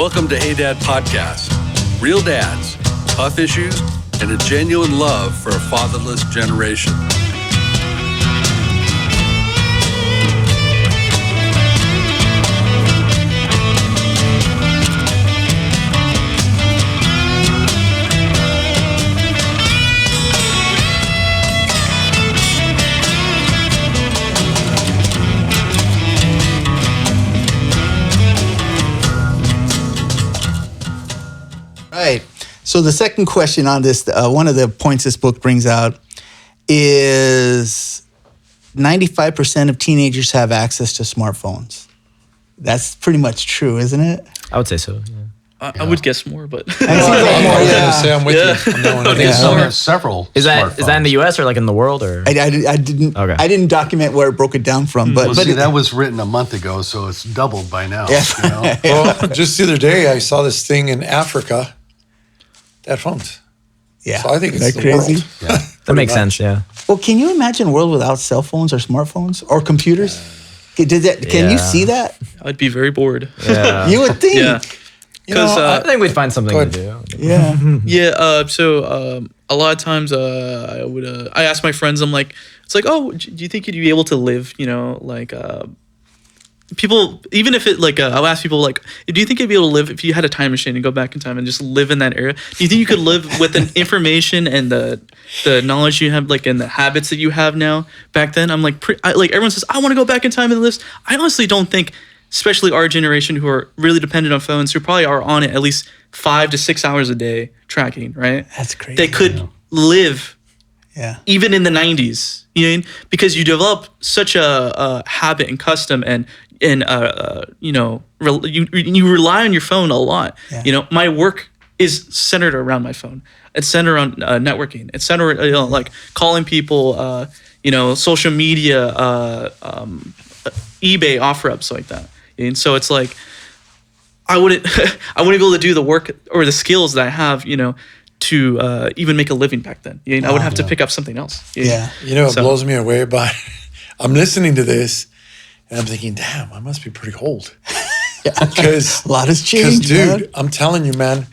Welcome to Hey Dad Podcast. Real dads, tough issues, and a genuine love for a fatherless generation. Right. So the second question on this, one of the points this book brings out is 95% of teenagers have access to smartphones. That's pretty much true, isn't it? I would say so. Yeah. I would guess more, but I'm with you. I think some have several. Is that in the U.S. or like in the world or? I didn't document where it broke it down from, but see, that was written a month ago, so it's doubled by now. Yeah. You know? Well, just the other day, I saw this thing in Africa. They had phones. Yeah. So I think it's Isn't that the crazy? world. Yeah. That makes sense. Yeah. Well, can you imagine a world without cell phones or smartphones or computers? Can you see that? I'd be very bored. Yeah. You would think. Yeah. Because I think we'd find something to do. Yeah. yeah. So a lot of times I ask my friends. I'm like, it's like, oh, do you think you'd be able to live? You know, like people. Even if it like, I'll ask people like, do you think you'd be able to live if you had a time machine and go back in time and just live in that era? Do you think you could live with the information and the knowledge you have, like, and the habits that you have now back then? I'm like, like everyone says, I want to go back in time and this. I honestly don't think. Especially our generation who are really dependent on phones, who probably are on it at least 5 to 6 hours a day tracking, right? That's crazy. They could live even in the 90s, you know, because you develop such a habit and custom and you know, you rely on your phone a lot. Yeah. You know, my work is centered around my phone. It's centered on networking. It's centered, you know, like calling people, you know, social media, eBay offer ups like that. And so it's like, I wouldn't be able to do the work or the skills that I have, you know, to even make a living back then. You know, I would have to pick up something else. You know? Yeah. You know, it blows me away about I'm listening to this and I'm thinking, damn, I must be pretty old. Because a lot has changed, dude, man. I'm telling you, man,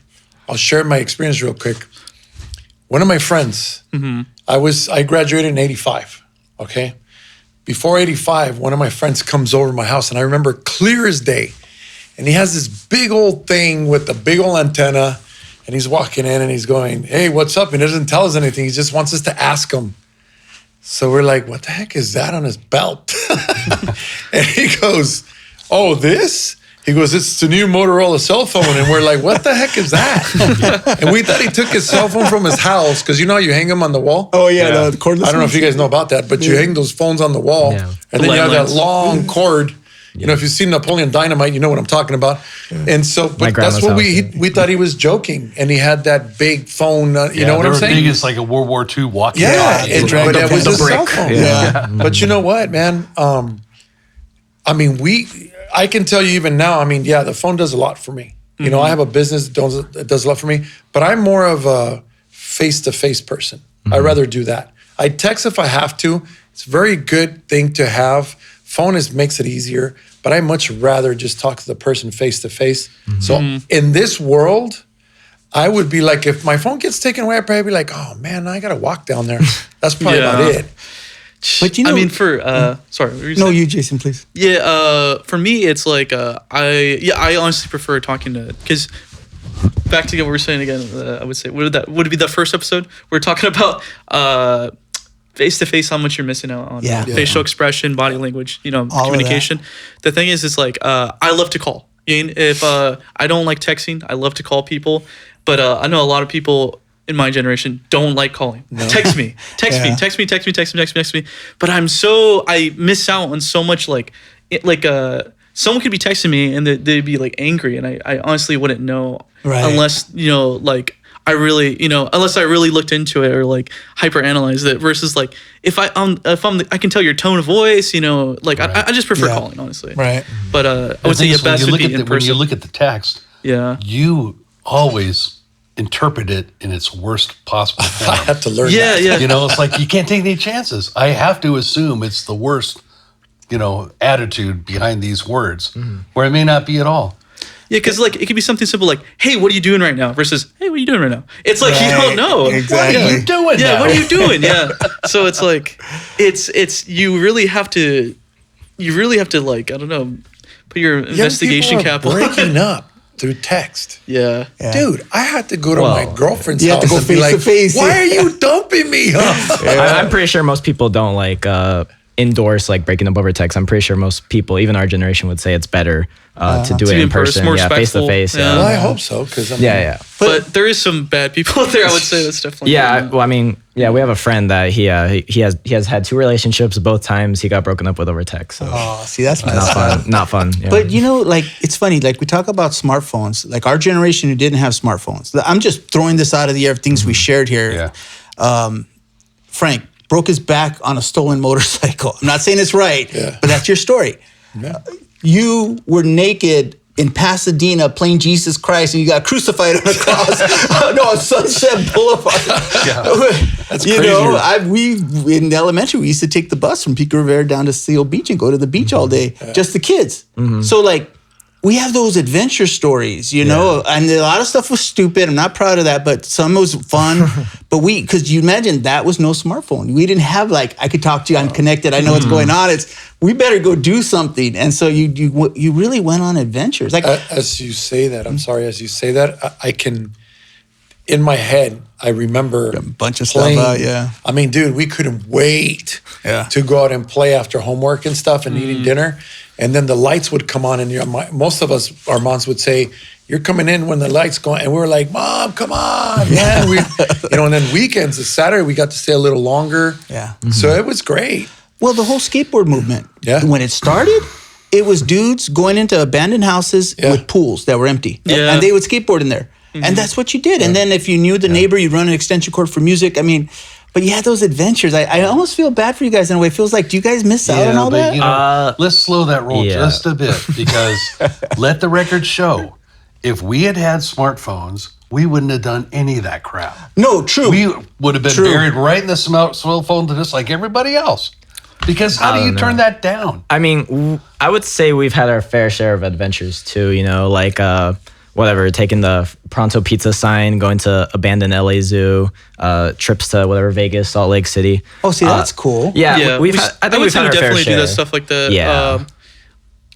I'll share my experience real quick. One of my friends, I graduated in 85, okay? Before 85, one of my friends comes over to my house, and I remember clear as day. And he has this big old thing with a big old antenna, and he's walking in and he's going, hey, what's up? And he doesn't tell us anything. He just wants us to ask him. So we're like, what the heck is that on his belt? And he goes, oh, this? He goes, it's the new Motorola cell phone. And we're like, what the heck is that? And we thought he took his cell phone from his house, because you know how you hang them on the wall? Oh, yeah. The cordless I don't know if you guys know about that, but you hang those phones on the wall, and then you have that long cord. You know, if you've seen Napoleon Dynamite, you know what I'm talking about. And so, but that's what we thought he was joking, and he had that big phone. You know what I'm saying? Big as like a World War II walkie-talkie. Yeah, but that was his cell phone. Yeah. But you know what, man? I mean, I can tell you even now, I mean, yeah, the phone does a lot for me. You know, I have a business that does a lot for me, but I'm more of a face-to-face person. I'd rather do that. I text if I have to. It's a very good thing to have. Phone makes it easier, but I much rather just talk to the person face-to-face. So in this world, I would be like, if my phone gets taken away, I'd probably be like, oh man, I got to walk down there. That's probably about it. But you know, I mean, for sorry, what were you No, saying? you, Jason, please. Yeah, for me, it's like I honestly prefer talking to, because back to what we were saying again. I would say would it be the first episode? We're talking about face to face, how much you're missing out on facial expression, body language, you know, communication. The thing is, it's like I love to call. If I don't like texting, I love to call people, but I know a lot of people in my generation don't like calling. No. Text me. But I miss out on so much, like someone could be texting me and they'd be like angry, and I honestly wouldn't know unless, you know, like unless I really looked into it or like hyper analyzed it, versus like if I can tell your tone of voice, you know, like I just prefer calling, honestly. Right. But I would say your best would be in person. When you look at the text, you always interpret it in its worst possible form. I have to learn that. Yeah. You know, it's like you can't take any chances. I have to assume it's the worst, you know, attitude behind these words, where it may not be at all. Yeah, because like it could be something simple like, "Hey, what are you doing right now?" versus, "Hey, what are you doing right now?" It's like you don't know. Exactly. What are you doing Yeah, now? what are you doing? Yeah. So it's like, it's you really have to like, I don't know, put your investigation Young cap people on. are breaking up through text. Yeah. Yeah. Dude, I had to go to my girlfriend's You have house to go and be face like, to face, why yeah. are you dumping me? I'm pretty sure most people don't like endorse like breaking up over text. I'm pretty sure most people, even our generation, would say it's better to do it in person, more yeah, face to respectful. face. Yeah. Well, I hope so, because Yeah. But there is some bad people out there. I would say that's definitely. Yeah, well, I mean, yeah, we have a friend that he has had 2 relationships. Both times he got broken up with over text. So Oh, see, that's not messed up. fun. Not fun. Yeah. But you know, like it's funny. Like we talk about smartphones. Like our generation who didn't have smartphones. I'm just throwing this out of the air of things we shared here. Yeah. Frank broke his back on a stolen motorcycle. I'm not saying it's right, Yeah. but that's your story. Yeah. You were naked in Pasadena playing Jesus Christ and you got crucified on a cross. On Sunset Boulevard. That's you crazy. know, we in elementary, we used to take the bus from Pico Rivera down to Seal Beach and go to the beach all day, just the kids. So like, we have those adventure stories, you know, and a lot of stuff was stupid. I'm not proud of that, but some was fun. But because you imagine that was no smartphone. We didn't have like, I could talk to you, I'm connected, I know what's going on. We better go do something. And so you really went on adventures. Like As you say that, I'm sorry, as you say that, I can, in my head, I remember a bunch of playing. stuff out, yeah. I mean, dude, we couldn't wait Yeah. to go out and play after homework and stuff and eating dinner. And then the lights would come on, and most of us, our moms would say, "You're coming in when the lights go on." And we were like, "Mom, come on, man!" And then weekends, Saturday, we got to stay a little longer. Yeah. So it was great. Well, the whole skateboard movement, Yeah. when it started, it was dudes going into abandoned houses Yeah. with pools that were empty. Yeah. And they would skateboard in there. And that's what you did. And then if you knew the neighbor, you'd run an extension cord for music. I mean, but you had those adventures. I almost feel bad for you guys in a way. It feels like, do you guys miss out on all but that? you know, let's slow that roll yeah. just a bit, because let the record show, if we had smartphones, we wouldn't have done any of that crap. No, true. We would have been True. buried right in the cell phone just like everybody else. Because how do you turn that down? I mean, I would say we've had our fair share of adventures too, you know, like whatever, taking the Pronto Pizza sign, going to abandoned LA Zoo, trips to whatever, Vegas, Salt Lake City. Oh, see, that's cool. Yeah, Yeah, I think would we've say had we our fair definitely share. do that stuff like that. Yeah.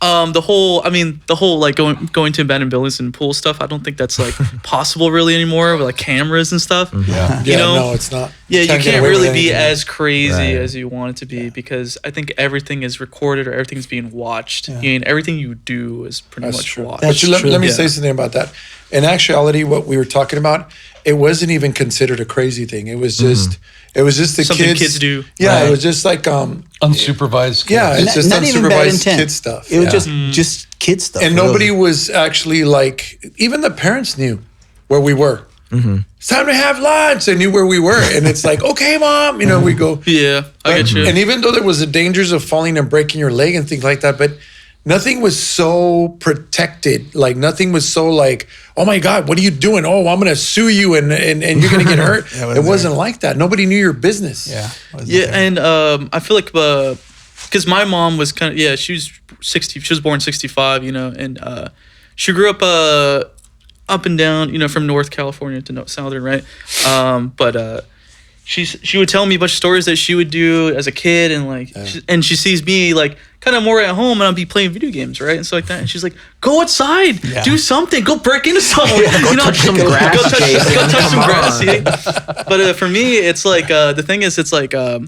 The whole like going to abandoned buildings and pool stuff. I don't think that's like possible really anymore with like cameras and stuff. Yeah. You know? No, it's not. Yeah, you get can't away with really be anything. as crazy Right. as you want it to be because I think everything is recorded or everything's being watched. I mean, everything you do is pretty That's much true. watched. But let me Yeah. say something about that. In actuality, what we were talking about, it wasn't even considered a crazy thing. It was just, the Something kids kids do. Yeah, Right. it was just like, Unsupervised. yeah, kids. it's just not even bad unsupervised intent. kid stuff. It was Yeah. just kid stuff. And really. nobody was actually like, even the parents knew where we were. It's time to have lunch. They knew where we were, and it's like, okay, mom, you know, we go. Yeah, I get you. And even though there was the dangers of falling and breaking your leg and things like that, but nothing was so protected. Like nothing was so like, oh my God, what are you doing? Oh, I'm gonna sue you and you're gonna get hurt. Yeah, it wasn't like that. Nobody knew your business. Yeah. Yeah, and I feel like because my mom was kind of she was 60. She was born 65, you know, and she grew up up and down, you know, from North California to Southern, right? But she would tell me a bunch of stories that she would do as a kid, and like, and she sees me like kind of more at home, and I'll be playing video games, right, and stuff like that. And she's like, "Go outside, do something, go break into someone, you know, touch some grass, go touch Jason. some Come grass." on. See? But for me, it's like the thing is, it's like I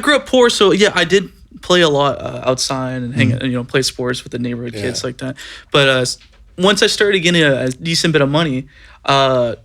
grew up poor, so yeah, I did play a lot outside and hang, you know, play sports with the neighborhood kids like that. But once I started getting a decent bit of money, I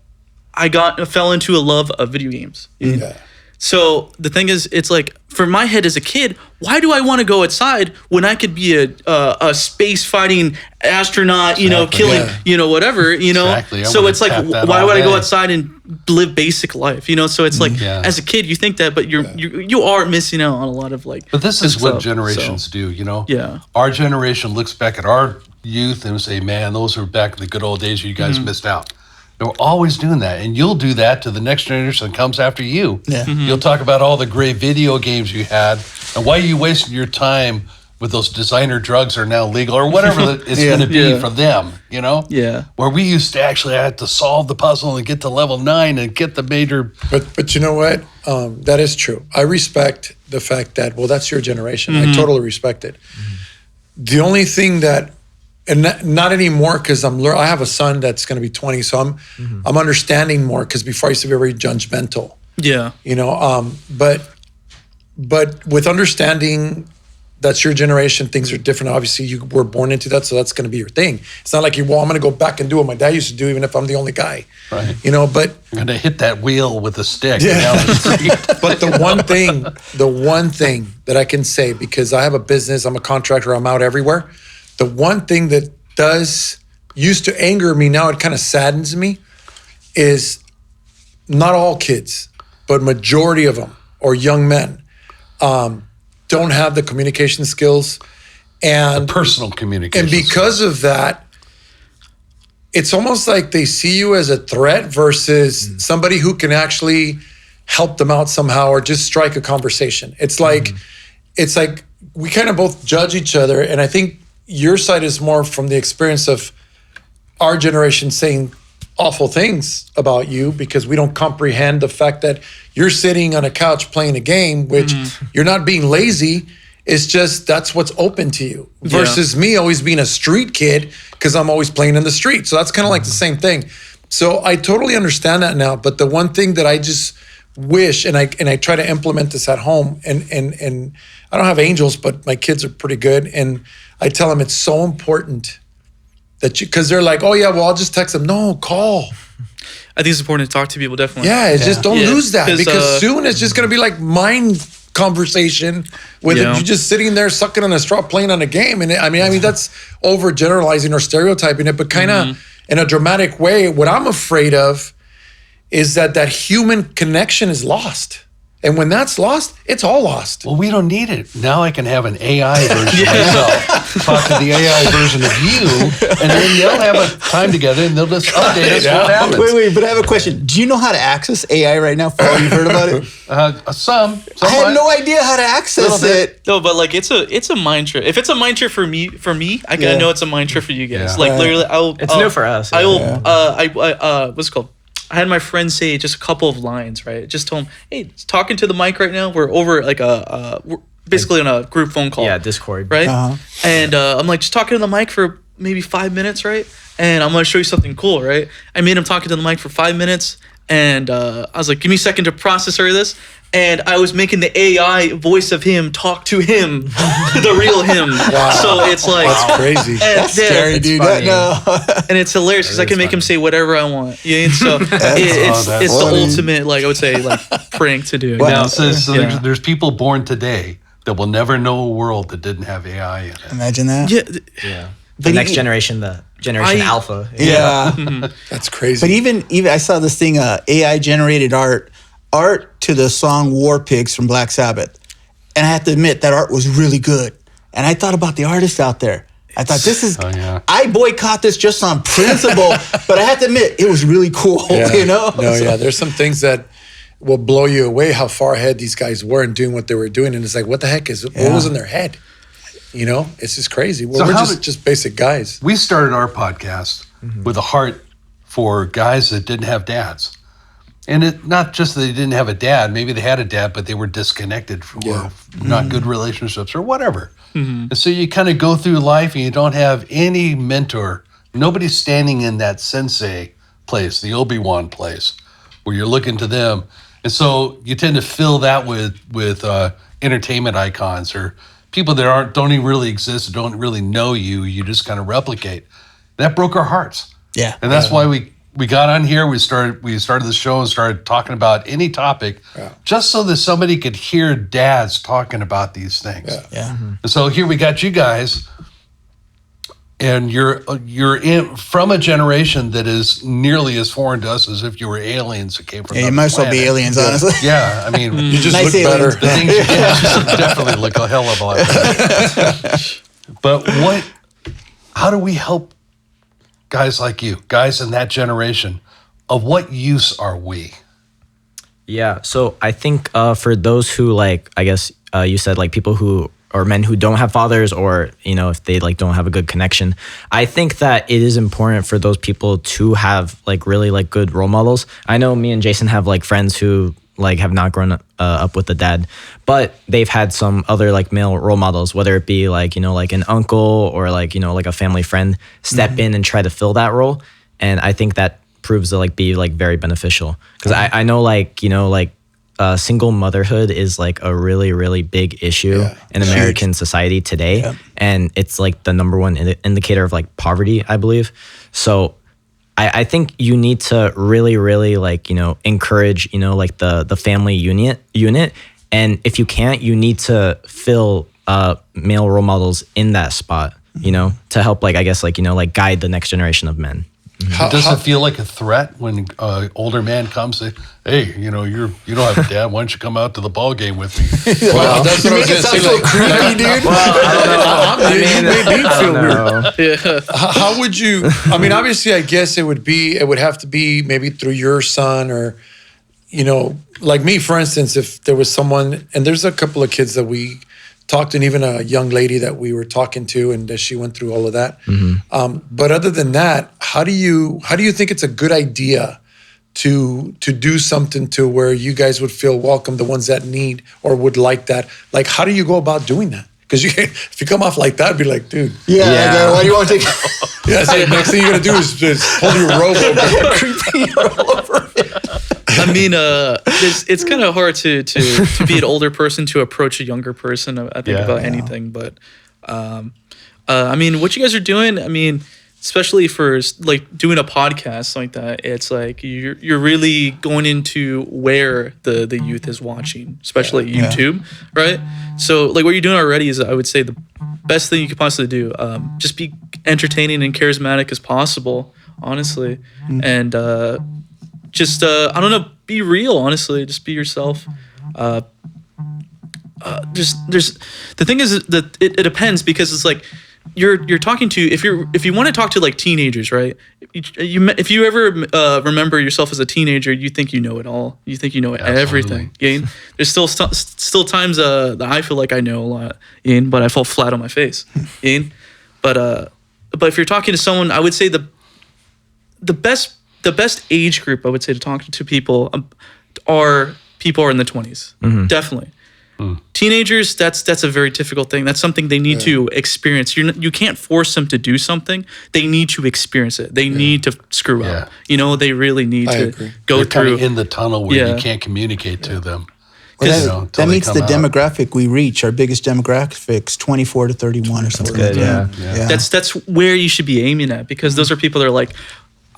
fell into a love of video games. Yeah. So the thing is, it's like for my head as a kid, why do I want to go outside when I could be a space fighting astronaut, you know, killing, you know, whatever, you know? Exactly. I So wanna it's like, tap that why all would I go day. outside and live basic life, you know? So it's like, Yeah. as a kid, you think that, but you are missing out on a lot of like. But this is good what stuff, generations so. do, you know? Yeah. Our generation looks back at our youth and say, man, those were back in the good old days you guys missed out. They're always doing that. And you'll do that to the next generation that comes after you. Yeah. You'll talk about all the great video games you had and why are you wasting your time with those designer drugs are now legal or whatever it's going to be for them, you know? Yeah. Where we used to actually have to solve the puzzle and get to level 9 and get the major. But you know what? That is true. I respect the fact that, well, that's your generation. I totally respect it. The only thing that, and not anymore, because I have a son that's going to be 20, so I'm understanding more, because before I used to be very judgmental. Yeah. You know, but with understanding that's your generation, things are different. Obviously, you were born into that, so that's going to be your thing. It's not like I'm going to go back and do what my dad used to do, even if I'm the only guy. Right. You know, but You're going to hit that wheel with a stick down the street. but the one thing that I can say, because I have a business, I'm a contractor, I'm out everywhere. The one thing that used to anger me, now it kind of saddens me, is not all kids, but majority of them, or young men, don't have the communication skills and Personal communication. And because of that, it's almost like they see you as a threat versus somebody who can actually help them out somehow or just strike a conversation. It's like we kind of both judge each other, and I think your side is more from the experience of our generation saying awful things about you because we don't comprehend the fact that you're sitting on a couch playing a game, which you're not being lazy. It's just that's what's open to you versus me always being a street kid because I'm always playing in the street. So that's kind of like the same thing. So I totally understand that now. But the one thing that I just wish, and I try to implement this at home, and I don't have angels, but my kids are pretty good. And I tell them it's so important that because they're like, oh yeah, well, I'll just text them. No, call. I think it's important to talk to people, definitely. Yeah, it's just don't lose that because soon it's just going to be like mind conversation with you just sitting there sucking on a straw playing on a game. And I mean that's overgeneralizing or stereotyping it, but kind of in a dramatic way. What I'm afraid of is that human connection is lost. And when that's lost, it's all lost. Well, we don't need it. Now I can have an AI version of myself talk to the AI version of you, and then they'll have a time together and they'll just update us what happens. Wait, but I have a question. Do you know how to access AI right now? For all you've heard about it? Some. I had no idea how to access it. No, but like it's a mind trip. If it's a mind trip for me, I know it's a mind trip for you guys. Yeah. Like literally, It's new for us. I will. What's it called? I had my friend say just a couple of lines, right? Just told him, hey, talking to the mic right now. We're over like we're basically on a group phone call. Yeah, Discord. Right? And I'm like, just talking to the mic for maybe 5 minutes, right? And I'm going to show you something cool, right? I made him talking to the mic for 5 minutes. And I was like, give me a second to process this. And I was making the AI voice of him talk to him, the real him. Wow. So it's like that's crazy. That's scary, dude. And it's hilarious because I can make him say whatever I want. Yeah, so it's the ultimate, like I would say, like prank to do. Now it says there's people born today that will never know a world that didn't have AI in it. Imagine that. Yeah. The next generation, the generation alpha. Yeah. That's crazy. But even I saw this thing, AI generated art to the song War Pigs from Black Sabbath. And I have to admit that art was really good. And I thought about the artists out there. I thought this is, I boycott this just on principle, but I have to admit it was really cool, you know? There's some things that will blow you away how far ahead these guys were in doing what they were doing. And it's like, what the heck what was in their head? You know, it's just crazy. Well, we're just basic guys. We started our podcast with a heart for guys that didn't have dads. And it not just that they didn't have a dad, maybe they had a dad, but they were disconnected or not good relationships or whatever. And so you kind of go through life and you don't have any mentor. Nobody's standing in that sensei place, the Obi-Wan place, where you're looking to them. And so you tend to fill that with entertainment icons or people that don't even really exist, don't really know you. You just kind of replicate. That broke our hearts. Yeah. And that's why we got on here. We started the show and started talking about any topic, just so that somebody could hear dads talking about these things. And so here we got you guys, and you're from a generation that is nearly as foreign to us as if you were aliens that came from. Yeah, you might as well be aliens, honestly. Yeah, I mean, You just Nice look aliens. better. the things you definitely look a hell of a lot better. But how do we help guys like you, guys in that generation? Of what use are we? Yeah, so I think for those who, like, I guess you said, like, people who or men who don't have fathers, or if they like don't have a good connection. I think that it is important for those people to have like really like good role models. I know me and Jason have like friends who like have not grown up with a dad, but they've had some other like male role models, whether it be like like an uncle or like like a family friend step in and try to fill that role. And I think that proves to like be like very beneficial, because I know like single motherhood is like a really, really big issue in American society today. Yeah. And it's like the number one indicator of like poverty, I believe. So I think you need to really, really like, encourage, like the family unit. And if you can't, you need to fill male role models in that spot, to help like, I guess like, like guide the next generation of men. Does it feel like a threat when an older man comes and say, hey, you don't have a dad, why don't you come out to the ball game with me? Well, that's what I was going to say. So creepy, dude. How would you, I mean, obviously, I guess it would have to be maybe through your son, or, like me, for instance, if there was someone, and there's a couple of kids that we talked, and even a young lady that we were talking to, and she went through all of that. But other than that, how do you think it's a good idea to do something to where you guys would feel welcome, the ones that need or would like that? Like, how do you go about doing that? Because if you come off like that, be like, dude. Yeah. Why do you want to take? Yeah, it's like next thing you're gonna do is just hold your robe over. Creepy over it. I mean, it's kind of hard to be an older person to approach a younger person, I think, about anything. But I mean, what you guys are doing, I mean, especially for like doing a podcast like that, it's like you're really going into where the youth is watching, especially YouTube, right? So like what you're doing already is, I would say, the best thing you could possibly do. Just be entertaining and charismatic as possible, honestly, and just I don't know, be real, honestly, just be yourself. There's the thing is that it depends, because it's like you're talking to, if you want to talk to like teenagers, right? If you ever remember yourself as a teenager, you think you know it all. You think you know everything. There's still times that I feel like I know a lot, but I fall flat on my face. But if you're talking to someone, I would say the best age group I would say to talk to people are people who are in the 20s. Definitely. Teenagers, that's a very difficult thing. That's something they need to experience. You can't force them to do something. They need to experience it. They need to screw up. They really need to go They're through. kind of in the tunnel where you can't communicate to them. Well, that meets the demographic we reach. Our biggest demographics, 24 to 31 or something. That's good, yeah. That's where you should be aiming at, because those are people that are like,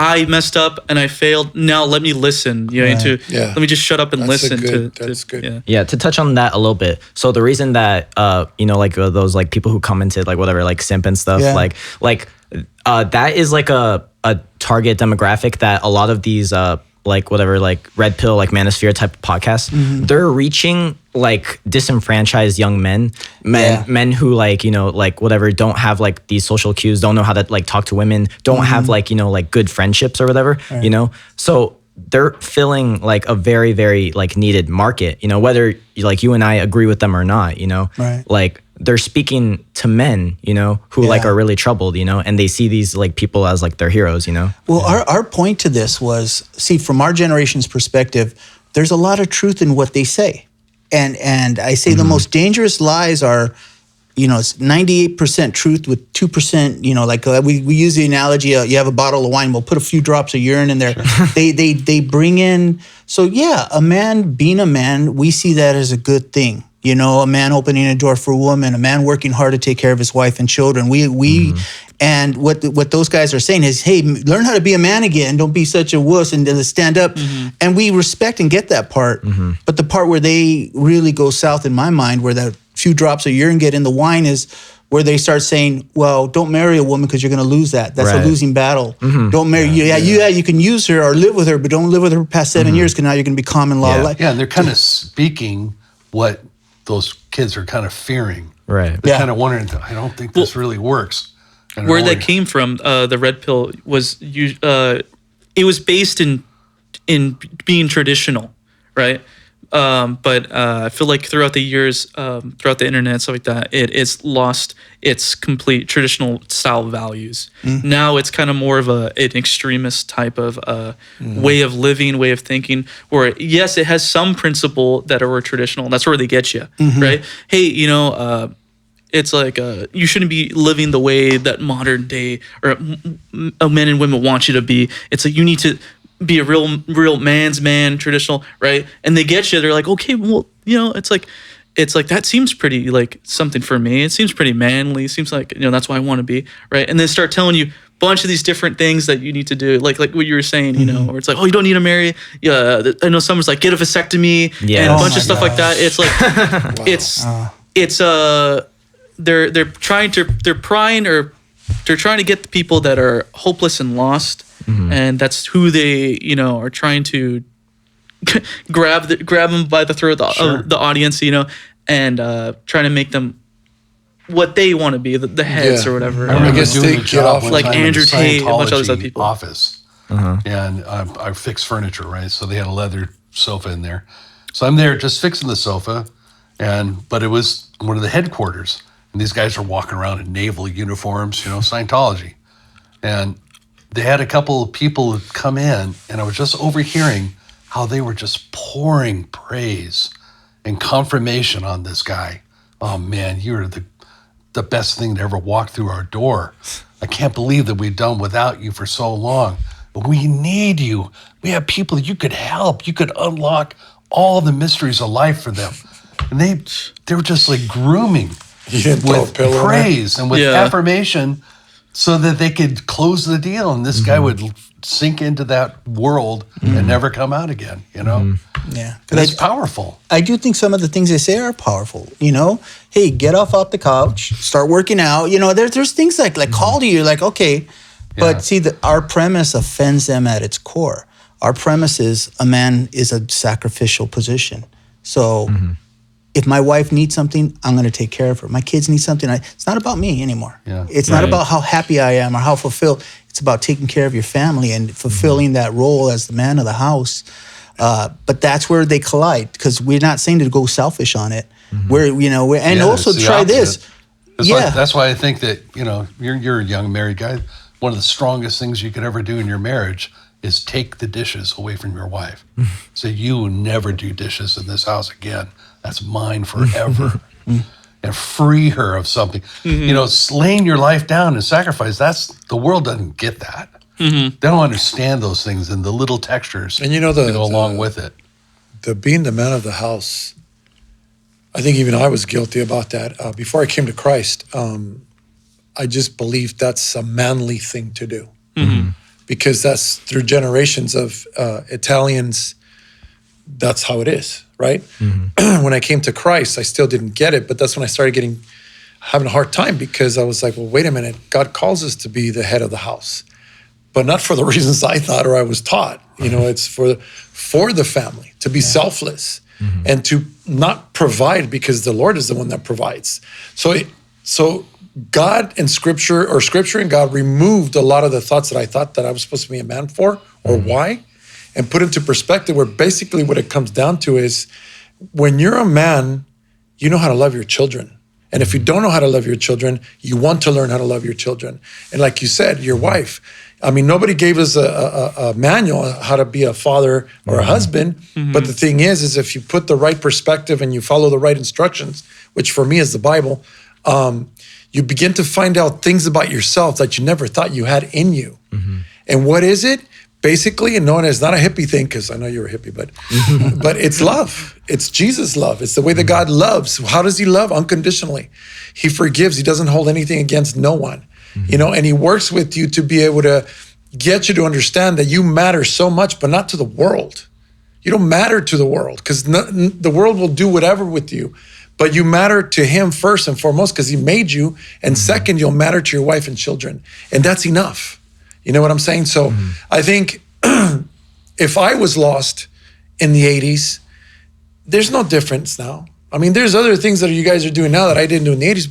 I messed up and I failed. Now let me listen. Let me just shut up and listen. That's good. Yeah, to touch on that a little bit. So the reason that like those like people who commented like whatever, like simp and stuff, like that is like a target demographic that a lot of these like whatever, like red pill, like manosphere type of podcasts, they're reaching like disenfranchised young men who like, like whatever, don't have like these social cues, don't know how to like talk to women, don't have like, like good friendships or whatever, so they're filling like a very, very like needed market, whether like you and I agree with them or not, like they're speaking to men, who like are really troubled, and they see these like people as like their heroes, Well, our point to this was, see, from our generation's perspective, there's a lot of truth in what they say. And I say the most dangerous lies are, it's 98% truth with 2%, like we use the analogy, you have a bottle of wine, we'll put a few drops of urine in there. Sure. They bring in, so a man being a man, we see that as a good thing. A man opening a door for a woman, a man working hard to take care of his wife and children. And what those guys are saying is, hey, learn how to be a man again. Don't be such a wuss and stand up. And we respect and get that part. But the part where they really go south in my mind, where that few drops of urine get in the wine, is where they start saying, well, don't marry a woman because you're going to lose that. That's a losing battle. Don't marry. You can use her or live with her, but don't live with her past 7 years, because now you're going to be common law. Yeah, and they're kind of speaking what those kids are kind of fearing. Right. They're kind of wondering, I don't think this really works. Where that came from, the red pill was it was based in being traditional, right? But I feel like throughout the years, throughout the internet and stuff like that, it's lost its complete traditional style values. Now it's kind of more of an extremist type of way of living, way of thinking, where yes, it has some principle that are traditional. That's where they get you, right? Hey, it's like you shouldn't be living the way that modern day or men and women want you to be. It's like you need to be a real man's man, traditional, right? And they get you. They're like, okay, well, it's like that seems pretty like something for me. It seems pretty manly. It seems like that's what I want to be, right? And they start telling you a bunch of these different things that you need to do, like what you were saying, where it's like, oh, you don't need to marry. Yeah, I know someone's like, get a vasectomy and a bunch of stuff like that. It's like, they're trying to get the people that are hopeless and lost. And that's who they, are trying to grab them by the throat of the audience, and trying to make them what they want to be, the heads or whatever. I guess doing a job like Andrew Tate, a bunch of other people. Office, and I fix furniture, right? So they had a leather sofa in there. So I'm there just fixing the sofa, but it was one of the headquarters, and these guys are walking around in naval uniforms, Scientology, and they had a couple of people come in, and I was just overhearing how they were just pouring praise and confirmation on this guy. Oh man, you're the best thing to ever walk through our door. I can't believe that we've done without you for so long. But we need you. We have people that you could help. You could unlock all the mysteries of life for them. And they were just like grooming with praise and with affirmation, so that they could close the deal, and this guy would sink into that world and never come out again, Yeah. And it's powerful. I do think some of the things they say are powerful, Hey, get off the couch, start working out. There's things like call to you, like, okay. But see, our premise offends them at its core. Our premise is a man is a sacrificial position. So if my wife needs something, I'm going to take care of her. My kids need something. It's not about me anymore. Yeah. It's not about how happy I am or how fulfilled. It's about taking care of your family and fulfilling that role as the man of the house. But that's where they collide, because we're not saying to go selfish on it. And also try this. That's why I think that, you're a young married guy. One of the strongest things you could ever do in your marriage is take the dishes away from your wife. So you will never do dishes in this house again. That's mine forever. And free her of something. Laying your life down and sacrifice, the world doesn't get that. They don't understand those things and the little textures and that go along with it. Being the man of the house, I think even I was guilty about that. Before I came to Christ, I just believed that's a manly thing to do. Because that's through generations of Italians, that's how it is, right? When I came to Christ, I still didn't get it, but that's when I started having a hard time, because I was like, well, wait a minute. God calls us to be the head of the house, but not for the reasons I thought or I was taught. It's for the family, to be selfless and to not provide, because the Lord is the one that provides. So God and Scripture and God removed a lot of the thoughts that I thought that I was supposed to be a man for, or why, and put into perspective, where basically what it comes down to is, when you're a man, you know how to love your children. And if you don't know how to love your children, you want to learn how to love your children. And like you said, your wife, nobody gave us a manual on how to be a father or a husband. But the thing is if you put the right perspective and you follow the right instructions, which for me is the Bible, you begin to find out things about yourself that you never thought you had in you. And what is it? Basically, and known as, not a hippie thing, because I know you're a hippie, but it's love. It's Jesus' love. It's the way that God loves. How does he love? Unconditionally. He forgives. He doesn't hold anything against no one. And he works with you to be able to get you to understand that you matter so much, but not to the world. You don't matter to the world, because the world will do whatever with you, but you matter to him first and foremost, because he made you. And second, you'll matter to your wife and children. And that's enough. You know what I'm saying? So I think if I was lost in the 80s, there's no difference now. There's other things that you guys are doing now that I didn't do in the 80s,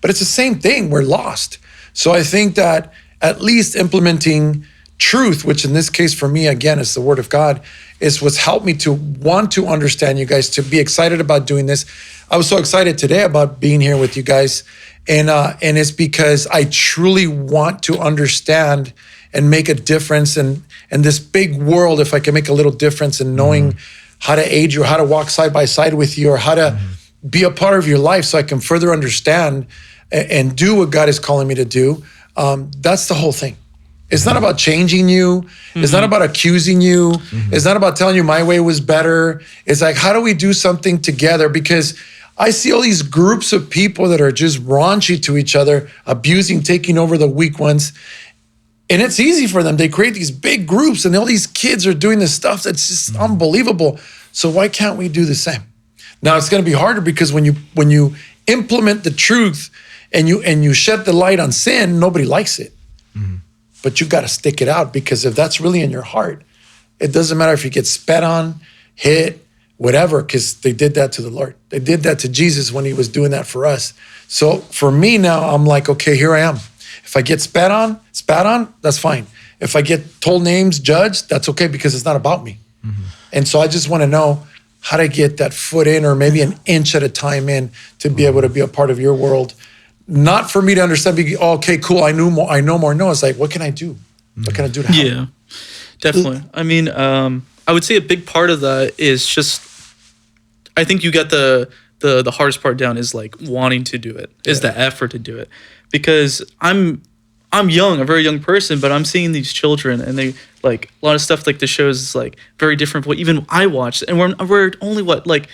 but it's the same thing. We're lost. So I think that at least implementing truth, which in this case for me, again, is the word of God, is what's helped me to want to understand you guys, to be excited about doing this. I was so excited today about being here with you guys. And it's because I truly want to understand and make a difference in this big world. If I can make a little difference in knowing how to aid you, or how to walk side by side with you, or how to be a part of your life so I can further understand and do what God is calling me to do. That's the whole thing. It's not about changing you. It's not about accusing you. It's not about telling you my way was better. It's like, how do we do something together? Because I see all these groups of people that are just raunchy to each other, abusing, taking over the weak ones. And it's easy for them. They create these big groups and all these kids are doing this stuff that's just unbelievable. So why can't we do the same? Now it's going to be harder because when you implement the truth and you shed the light on sin, nobody likes it. But you got to stick it out, because if that's really in your heart, it doesn't matter if you get spat on, hit, whatever, because they did that to the Lord. They did that to Jesus when he was doing that for us. So for me now, I'm like, okay, here I am. If I get spat on, that's fine. If I get told names, judged, that's okay, because it's not about me. And so I just want to know how to get that foot in, or maybe an inch at a time in, to be able to be a part of your world. Not for me to understand, okay, cool, I know more. No, it's like, what can I do? What can I do to help? Yeah, definitely. I mean, I would say a big part of that is just, I think you got the hardest part down, is like wanting to do it, is the effort to do it. Because I'm young, a very young person, but I'm seeing these children, and they like a lot of stuff like the shows is like very different from what even I watched. And we're only like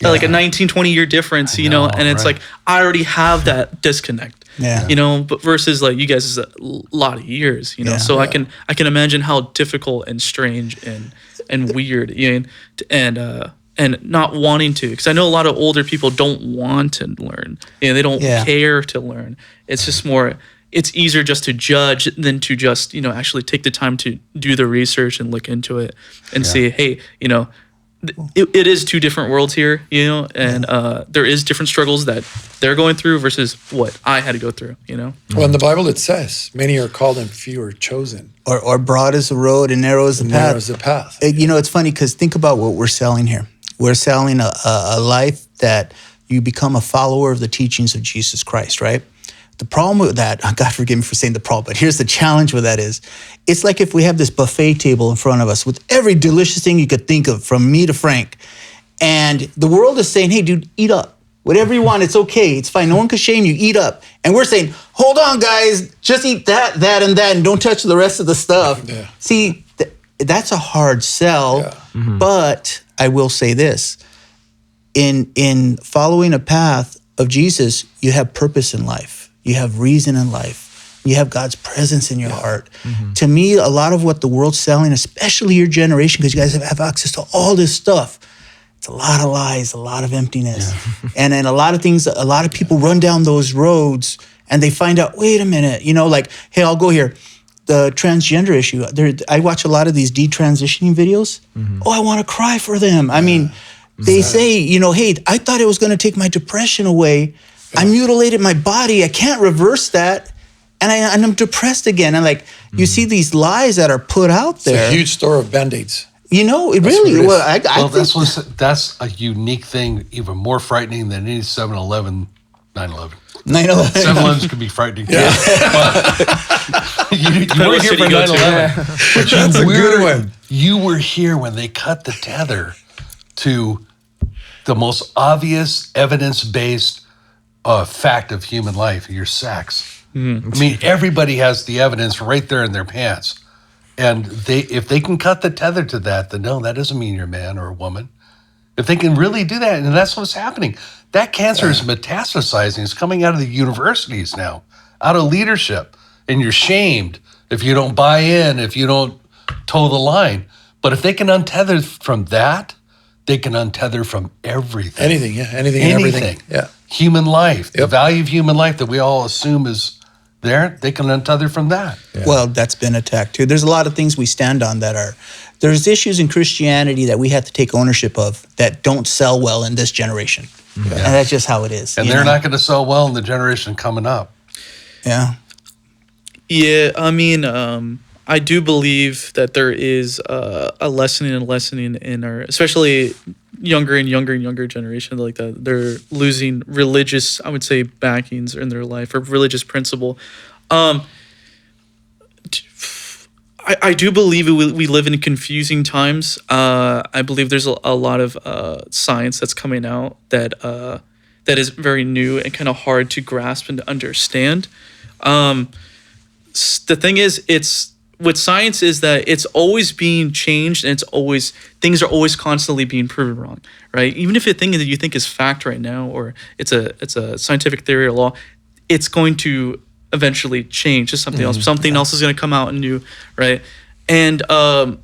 a 19, 20 year difference, you know, and it's like, I already have that disconnect, you know, but versus like you guys is a lot of years, you know, so I can imagine how difficult and strange and weird, you know, and not wanting to, because I know a lot of older people don't want to learn, you know, they don't care to learn. It's just more, it's easier just to judge than to just, you know, actually take the time to do the research and look into it and see, hey, you know, it is two different worlds here, you know, and there is different struggles that they're going through versus what I had to go through, you know. Well, in the Bible it says, many are called and few are chosen. Or broad is the road and narrow is the path. Narrow is the path. You know, it's funny because think about what we're selling here. We're selling a life that you become a follower of the teachings of Jesus Christ, right? The problem with that, God forgive me for saying the problem, but here's the challenge with that is, it's like if we have this buffet table in front of us with every delicious thing you could think of, from me to Frank, and the world is saying, hey, dude, eat up. Whatever you want, it's okay. It's fine. No one can shame you. Eat up. And we're saying, hold on, guys. Just eat that, and that, and don't touch the rest of the stuff. Yeah. See, that's a hard sell, but I will say this. In following a path of Jesus, you have purpose in life. You have reason in life. You have God's presence in your heart. To me, a lot of what the world's selling, especially your generation, because you guys have access to all this stuff, it's a lot of lies, a lot of emptiness. And then a lot of things, a lot of people run down those roads and they find out, wait a minute, you know, like, hey, I'll go here. The transgender issue, I watch a lot of these detransitioning videos. Oh, I want to cry for them. I mean, they say, you know, hey, I thought it was going to take my depression away. I mutilated my body. I can't reverse that. And I'm depressed again. And like, you see these lies that are put out there. It's a huge store of Band-Aids. You know, it That's really, what it is. I think that's a unique thing, even more frightening than any 7-Eleven 9/11. 9/11. 7-Elevens could be frightening. Yeah. But you were here for 9/11. But That's a good one. You were here when they cut the tether to the most obvious evidence-based fact of human life, your sex. I mean, everybody has the evidence right there in their pants. And if they can cut the tether to that, then no, that doesn't mean you're a man or a woman. If they can really do that, and that's what's happening. That cancer is metastasizing. It's coming out of the universities now, out of leadership. And you're shamed if you don't buy in, if you don't toe the line. But if they can untether from that, they can untether from everything. Anything and everything. Yeah. Human life, the value of human life that we all assume is there, they can untether from that. Yeah. Well, that's been attacked too. There's a lot of things we stand on there's issues in Christianity that we have to take ownership of that don't sell well in this generation. And that's just how it is. And they're not going to sell well in the generation coming up. Yeah. Yeah, I mean, I do believe that there is a lessening in our, especially younger and younger generation, like that they're losing religious, I would say, backings in their life or religious principle. I do believe we live in confusing times. I believe there's a lot of science that's coming out that is very new and kind of hard to grasp and to understand. The thing is, with science is that it's always being changed, and things are always constantly being proven wrong, right? Even if a thing that you think is fact right now, or it's a scientific theory or law, it's going to eventually change to something else. Something else is going to come out new, right? And for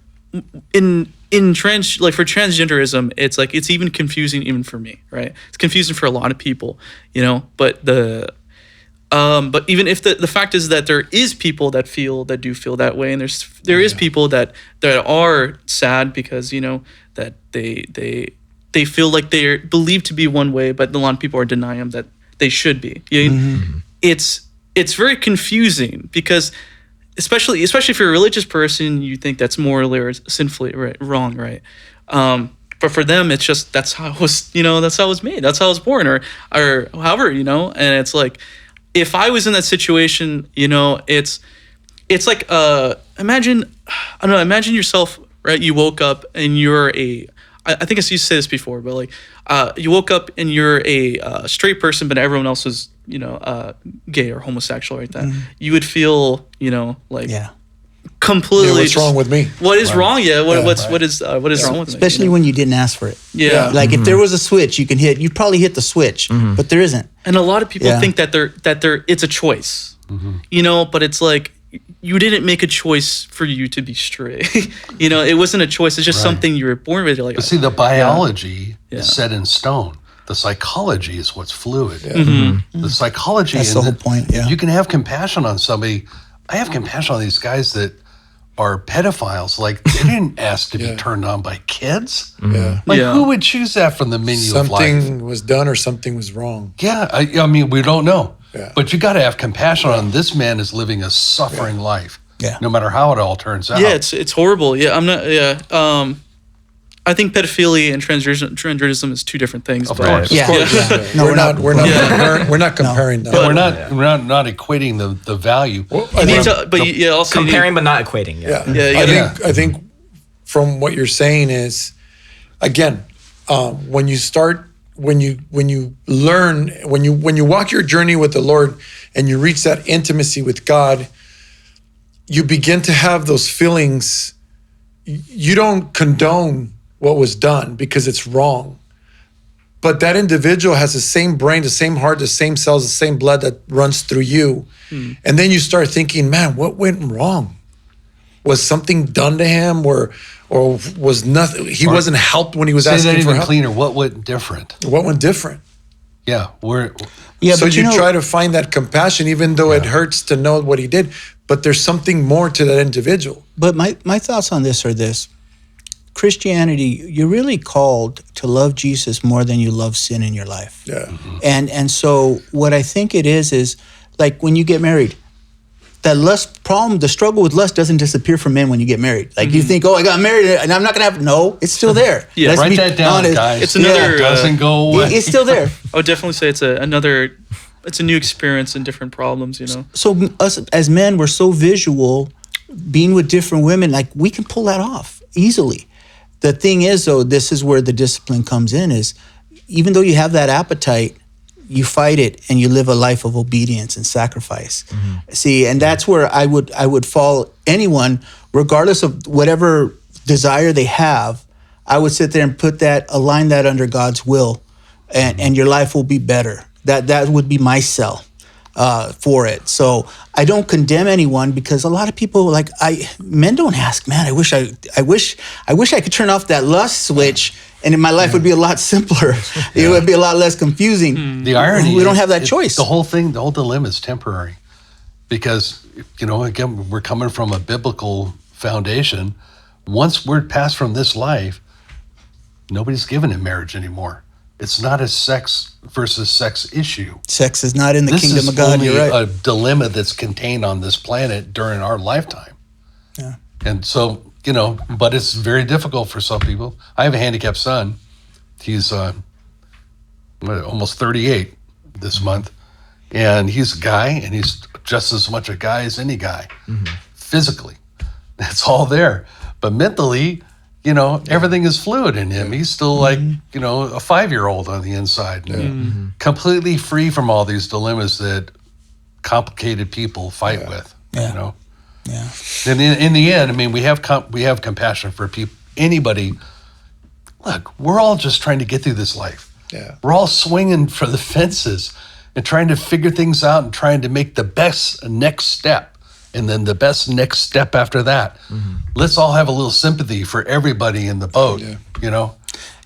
transgenderism, it's like it's even confusing even for me, right? It's confusing for a lot of people, But even if the fact is that there is people that do feel that way, and there is people that are sad because that they feel like they're believed to be one way, but a lot of people are denying them that they should be. It's very confusing because especially if you're a religious person, you think that's morally or sinfully wrong, right? But for them, it's just that's how it was, that's how it was made, that's how I was born, or however, and it's like, if I was in that situation, it's like imagine yourself, right? You woke up and you're I think I used to say this before, but like you woke up and you're a straight person, but everyone else was gay or homosexual, right? That you would feel completely. What's wrong with me? What is wrong? Yeah. What is wrong with me? Especially when you didn't ask for it. Yeah. Like if there was a switch you can hit, you'd probably hit the switch, but there isn't. And a lot of people think that it's a choice, but it's like you didn't make a choice for you to be straight. It wasn't a choice. It's just something you were born with. Like, but see, the biology is set in stone. The psychology is what's fluid. The psychology. That's the whole point. Yeah. You can have compassion on somebody. I have compassion on these guys that are pedophiles. Like they didn't ask to be turned on by kids. Who would choose that from the menu of life? Something was done or something was wrong. Yeah, I mean, we don't know. But you got to have compassion on this man is living a suffering life. No matter how it all turns out. Yeah, it's horrible. Yeah, I'm not. Yeah. I think pedophilia and transgenderism is two different things. Of course. No, we're not comparing them. We're not equating the value. Also comparing but not equating. I think from what you're saying is, again, when you walk your journey with the Lord and you reach that intimacy with God, you begin to have those feelings. You don't condone what was done because it's wrong. But that individual has the same brain, the same heart, the same cells, the same blood that runs through you. And then you start thinking, man, what went wrong? Was something done to him or was nothing? He wasn't helped when he was asking for help? Say that even cleaner. What went different? What went different? Yeah. So you try to find that compassion, even though it hurts to know what he did. But there's something more to that individual. But my thoughts on this are this. Christianity, you're really called to love Jesus more than you love sin in your life. Yeah. And so what I think it is like when you get married, that lust problem, the struggle with lust doesn't disappear from men when you get married. Like you think, I got married and I'm not going to have, no, it's still there. Yeah. Write that down, guys. It's another, it doesn't go away. It's still there. I would definitely say it's a new experience and different problems, So us as men, we're so visual, being with different women, like we can pull that off easily. The thing is, though, this is where the discipline comes in, is even though you have that appetite, you fight it and you live a life of obedience and sacrifice. See, and that's where I would fall anyone, regardless of whatever desire they have, I would sit there and align that under God's will, and your life will be better. That would be my sell for it. So I don't condemn anyone, because a lot of people men don't ask, man, I wish I could turn off that lust switch and my life would be a lot simpler. It would be a lot less confusing. The irony, we don't have that choice. The whole dilemma is temporary, because again, we're coming from a biblical foundation. Once we're passed from this life, nobody's given in marriage anymore. It's not a sex versus sex issue. Sex is not in the kingdom of God. This is You're only right. a dilemma that's contained on this planet during our lifetime. Yeah. And so, but it's very difficult for some people. I have a handicapped son. He's almost 38 this month. And he's a guy, and he's just as much a guy as any guy. Physically. It's all there. But mentally, everything is fluid in him. He's still like, a 5-year-old on the inside. Completely free from all these dilemmas that complicated people fight with, Yeah. And in the end, I mean, we have compassion for people. Anybody, look, we're all just trying to get through this life. Yeah. We're all swinging for the fences and trying to figure things out and trying to make the best next step, and then the best next step after that. Let's all have a little sympathy for everybody in the boat,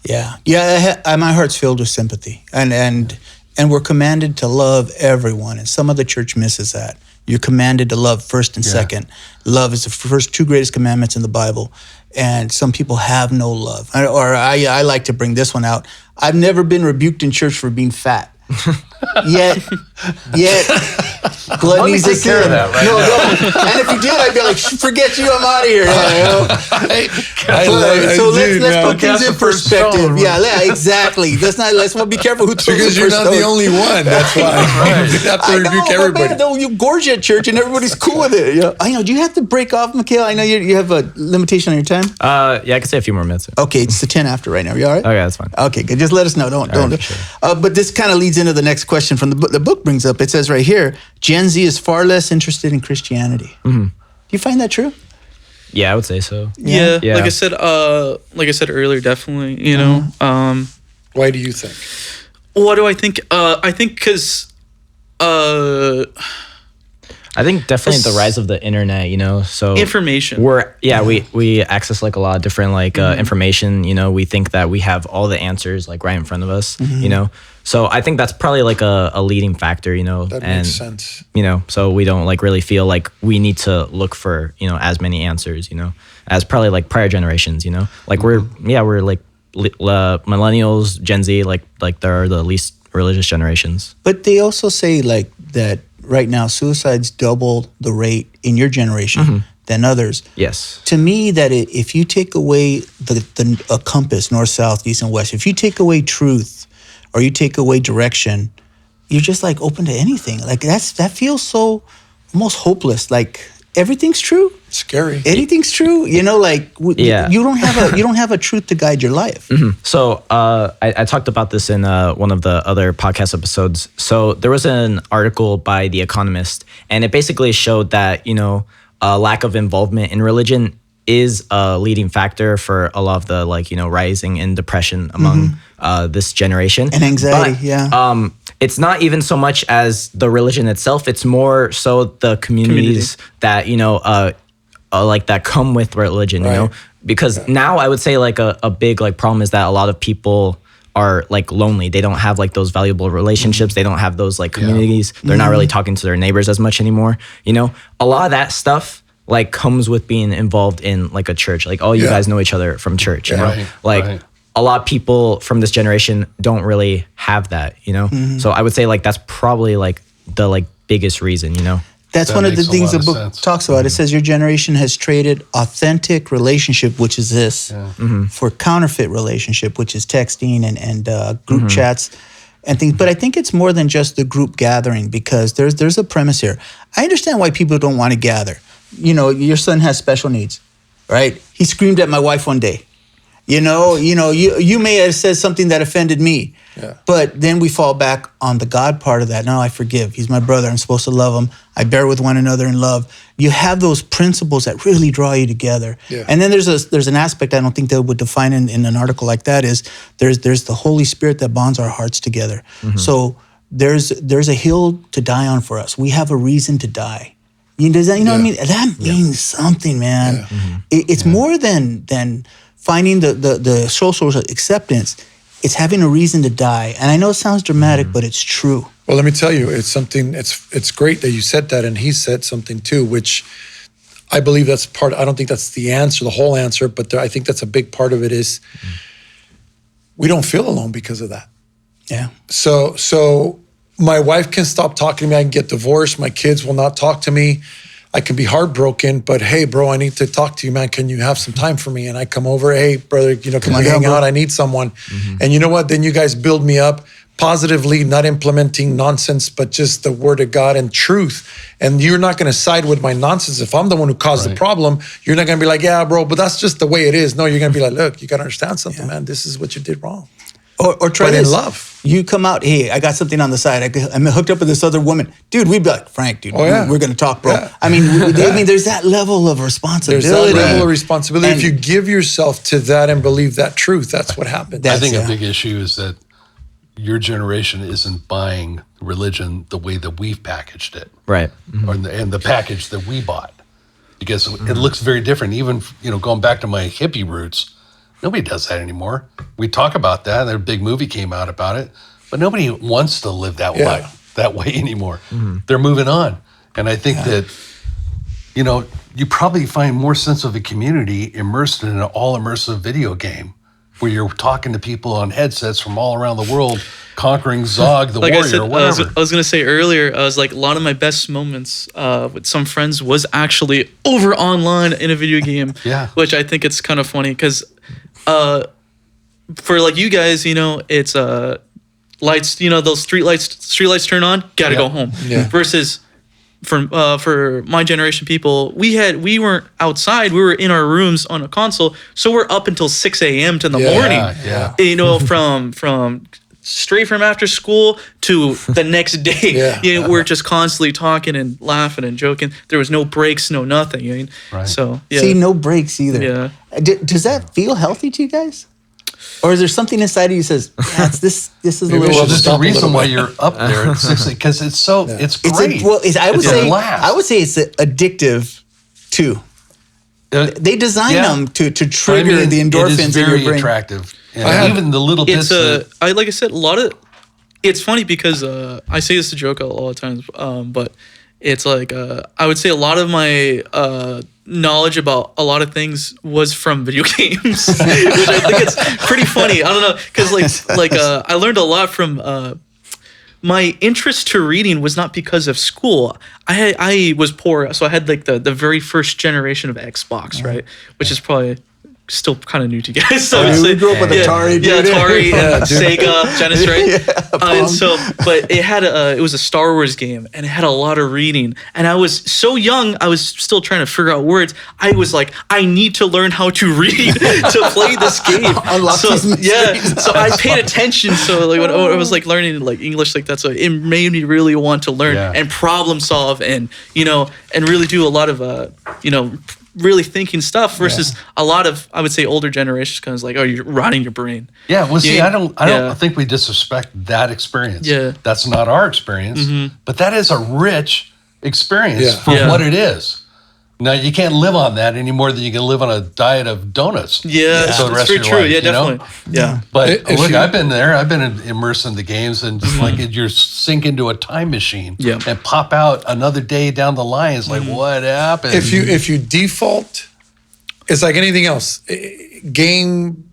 Yeah. My heart's filled with sympathy, and we're commanded to love everyone, and some of the church misses that. You're commanded to love first and second. Love is the first 2 greatest commandments in the Bible, and some people have no love. I like to bring this one out. I've never been rebuked in church for being fat. Yet, gluttony's a sin. that right No. And if you did, I'd be like, forget you, I'm out of here. So let's put things in perspective. Exactly. Let's be careful who throws Because the you're first not the stone. only one. That's why. You have to rebuke everybody. Man, though, you gorge at church and everybody's cool with it. I know. Do you have to break off, Mikhail? I know you have a limitation on your time. Yeah, I can say a few more minutes. Okay, it's the 10 after right now. You all right? Okay, that's fine. Okay, good. Just let us know. Don't. right, sure. But this kind of leads into the next question from the book. The book brings up. It says right here, Gen Z is far less interested in Christianity. Do you find that true? Yeah, I would say so. Yeah. Yeah. Like I said earlier, definitely. Why do you think? What do I think? I think because. I think definitely the rise of the internet, so Information. We access like a lot of different information, we think that we have all the answers like right in front of us, So I think that's probably like a leading factor, That makes sense. So we don't like really feel like we need to look for, as many answers, as probably like prior generations, like we're like millennials, Gen Z, like they're the least religious generations. But they also say like that right now suicide's double the rate in your generation than others. Yes. To me, that if you take away a compass, north, south, east, and west, if you take away truth or you take away direction, you're just like open to anything. Like that feels so almost hopeless. Like everything's true. Scary. Anything's true. You don't have a truth to guide your life. So I talked about this in one of the other podcast episodes. So there was an article by The Economist, and it basically showed that, a lack of involvement in religion is a leading factor for a lot of the rising in depression among this generation. And anxiety, but, it's not even so much as the religion itself. It's more so the communities that, that come with religion, because now I would say like a big like problem is that a lot of people are like lonely. They don't have like those valuable relationships. They don't have those like communities. They're not really talking to their neighbors as much anymore. A lot of that stuff like comes with being involved in like a church. Like, you guys know each other from church, Right. A lot of people from this generation don't really have that, So I would say like that's probably like the like biggest reason, That's That one of the makes a things lot the of book sense. talks about. It says your generation has traded authentic relationship, which is this, for counterfeit relationship, which is texting and group chats and things. But I think it's more than just the group gathering, because there's a premise here. I understand why people don't want to gather. Your son has special needs, right? He screamed at my wife one day. You may have said something that offended me, but then we fall back on the God part of that. No, I forgive. He's my brother. I'm supposed to love him. I bear with one another in love. You have those principles that really draw you together. Yeah. And then there's an aspect I don't think that would define in an article like that is there's the Holy Spirit that bonds our hearts together. So there's a hill to die on for us. We have a reason to die. Does that, what I mean? That means something, man. It's more than finding the social acceptance. It's having a reason to die. And I know it sounds dramatic, but it's true. Well, let me tell you, it's something. It's great that you said that, and he said something too, which I believe that's part. I don't think that's the answer, the whole answer, but I think that's a big part of it. Is we don't feel alone because of that. Yeah. So my wife can stop talking to me. I can get divorced. My kids will not talk to me. I can be heartbroken, but hey, bro, I need to talk to you, man. Can you have some time for me? And I come over, hey, brother, can we hang out? I need someone. And you know what? Then you guys build me up positively, not implementing nonsense, but just the word of God and truth. And you're not going to side with my nonsense. If I'm the one who caused the problem, you're not going to be like, yeah, bro, but that's just the way it is. No, you're going to be like, look, you got to understand something, man. This is what you did wrong. Or try But this. in love. You come out, hey, I got something on the side. I'm hooked up with this other woman. Dude, we'd be like, Frank, dude, we're going to talk, bro. Yeah. I mean, there's that level of responsibility. There's that level of responsibility. And- if you give yourself to that and believe that truth, that's what happens. That- I think yeah. a big issue is that your generation isn't buying religion the way that we've packaged it, Right. and the package that we bought, because it looks very different. Even going back to my hippie roots, nobody does that anymore. We talk about that. Their big movie came out about it, but nobody wants to live that way anymore. They're moving on, and I think that you probably find more sense of a community immersed in an all immersive video game, where you're talking to people on headsets from all around the world, conquering Zog the like warrior, I said, or whatever. I was gonna say earlier, I was like, a lot of my best moments with some friends was actually over online in a video game. Yeah. Which I think it's kind of funny because, for like you guys, it's lights. Those street lights turn on. Gotta go home. Yeah. Versus for my generation people, we weren't outside. We were in our rooms on a console, so we're up until 6 a.m. to the morning. Yeah. From straight from after school to the next day. Yeah. We're just constantly talking and laughing and joking. There was no breaks, no nothing. Right. So yeah. See, no breaks either. Yeah. Does that feel healthy to you guys? Or is there something inside of you that says, this is a Maybe little... I Well, should there's stop a a reason little why bit. you're up there at 6 because it's great. I would It's a say blast. it's addictive too. They design Yeah. them to But I trigger mean, the it endorphins is in very your brain. attractive. And I have- even the little bits. It's like I said, a lot of. It's funny because I say this to joke all the times, but it's like I would say a lot of my knowledge about a lot of things was from video games, which I think it's pretty funny. I don't know because I learned a lot from. My interest to reading was not because of school. I was poor, so I had like the very first generation of Xbox, right? Which is probably still kind of new to you guys. So I would we say, grew up with Atari, yeah, dude. Atari, and Sega, Genesis, right? Pong. And so, but it was a Star Wars game, and it had a lot of reading. And I was so young, I was still trying to figure out words. I was like, I need to learn how to read to play this game. Unlock So these mysteries. so I paid attention. So like when I was like learning like English like that, so it made me really want to learn and problem solve and and really do a lot of really thinking stuff versus a lot of, I would say, older generations kind of like, oh, you're rotting your brain. Yeah, well, see, I don't Yeah. think we disrespect that experience. Yeah. That's not our experience, but that is a rich experience Yeah. for Yeah. what it is. Now, you can't live on that any more than you can live on a diet of donuts. Yeah, for the that's rest very of your true. life, Yeah, you know? definitely. Yeah. But If look, you- I've been there. I've been immersed in the games, and just like you're sink into a time machine Yeah. and pop out another day down the line. It's like, what happened? If you default, it's like anything else. Game,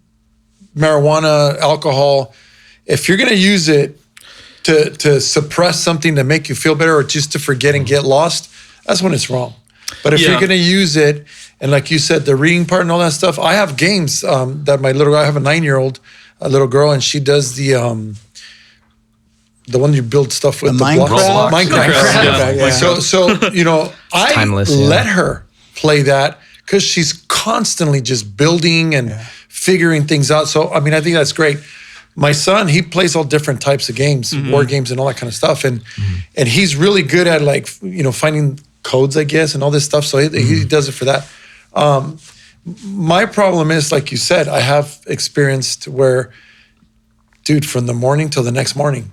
marijuana, alcohol. If you're gonna use it to suppress something to make you feel better or just to forget and get lost, that's when it's wrong. But if Yeah. you're gonna use it, and like you said, the reading part and all that stuff, I have games that I have a 9-year-old little girl, and she does the one you build stuff with, The blocks. Minecraft? Minecraft. Yeah. So I timeless, yeah. let her play that because she's constantly just building and figuring things out. So I mean, I think that's great. My son, he plays all different types of games, war games and all that kind of stuff, and he's really good at like finding codes, I guess, and all this stuff. So he does it for that. My problem is, like you said, I have experienced where, dude, from the morning till the next morning,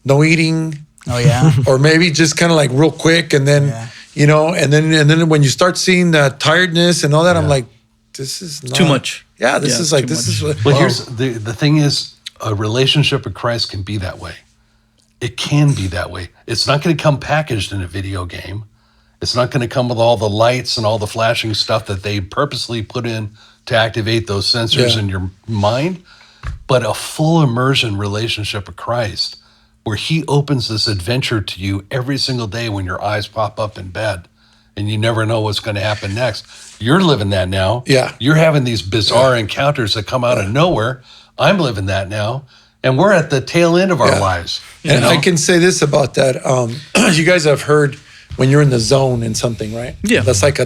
no eating, Oh, yeah? or maybe just kind of like real quick, and then and then when you start seeing the tiredness and all that, I'm like, this is not, Too much. Yeah, this Yeah, is like too this is. much. Well, here's the thing is, a relationship with Christ can be that way. It can be that way. It's not going to come packaged in a video game. It's not going to come with all the lights and all the flashing stuff that they purposely put in to activate those sensors in your mind. But a full immersion relationship with Christ, where he opens this adventure to you every single day when your eyes pop up in bed and you never know what's going to happen next. You're living that now. Yeah. You're having these bizarre encounters that come out of nowhere. I'm living that now. And we're at the tail end of our lives. And I can say this about that. You guys have heard when you're in the zone in something, right? Yeah. That's like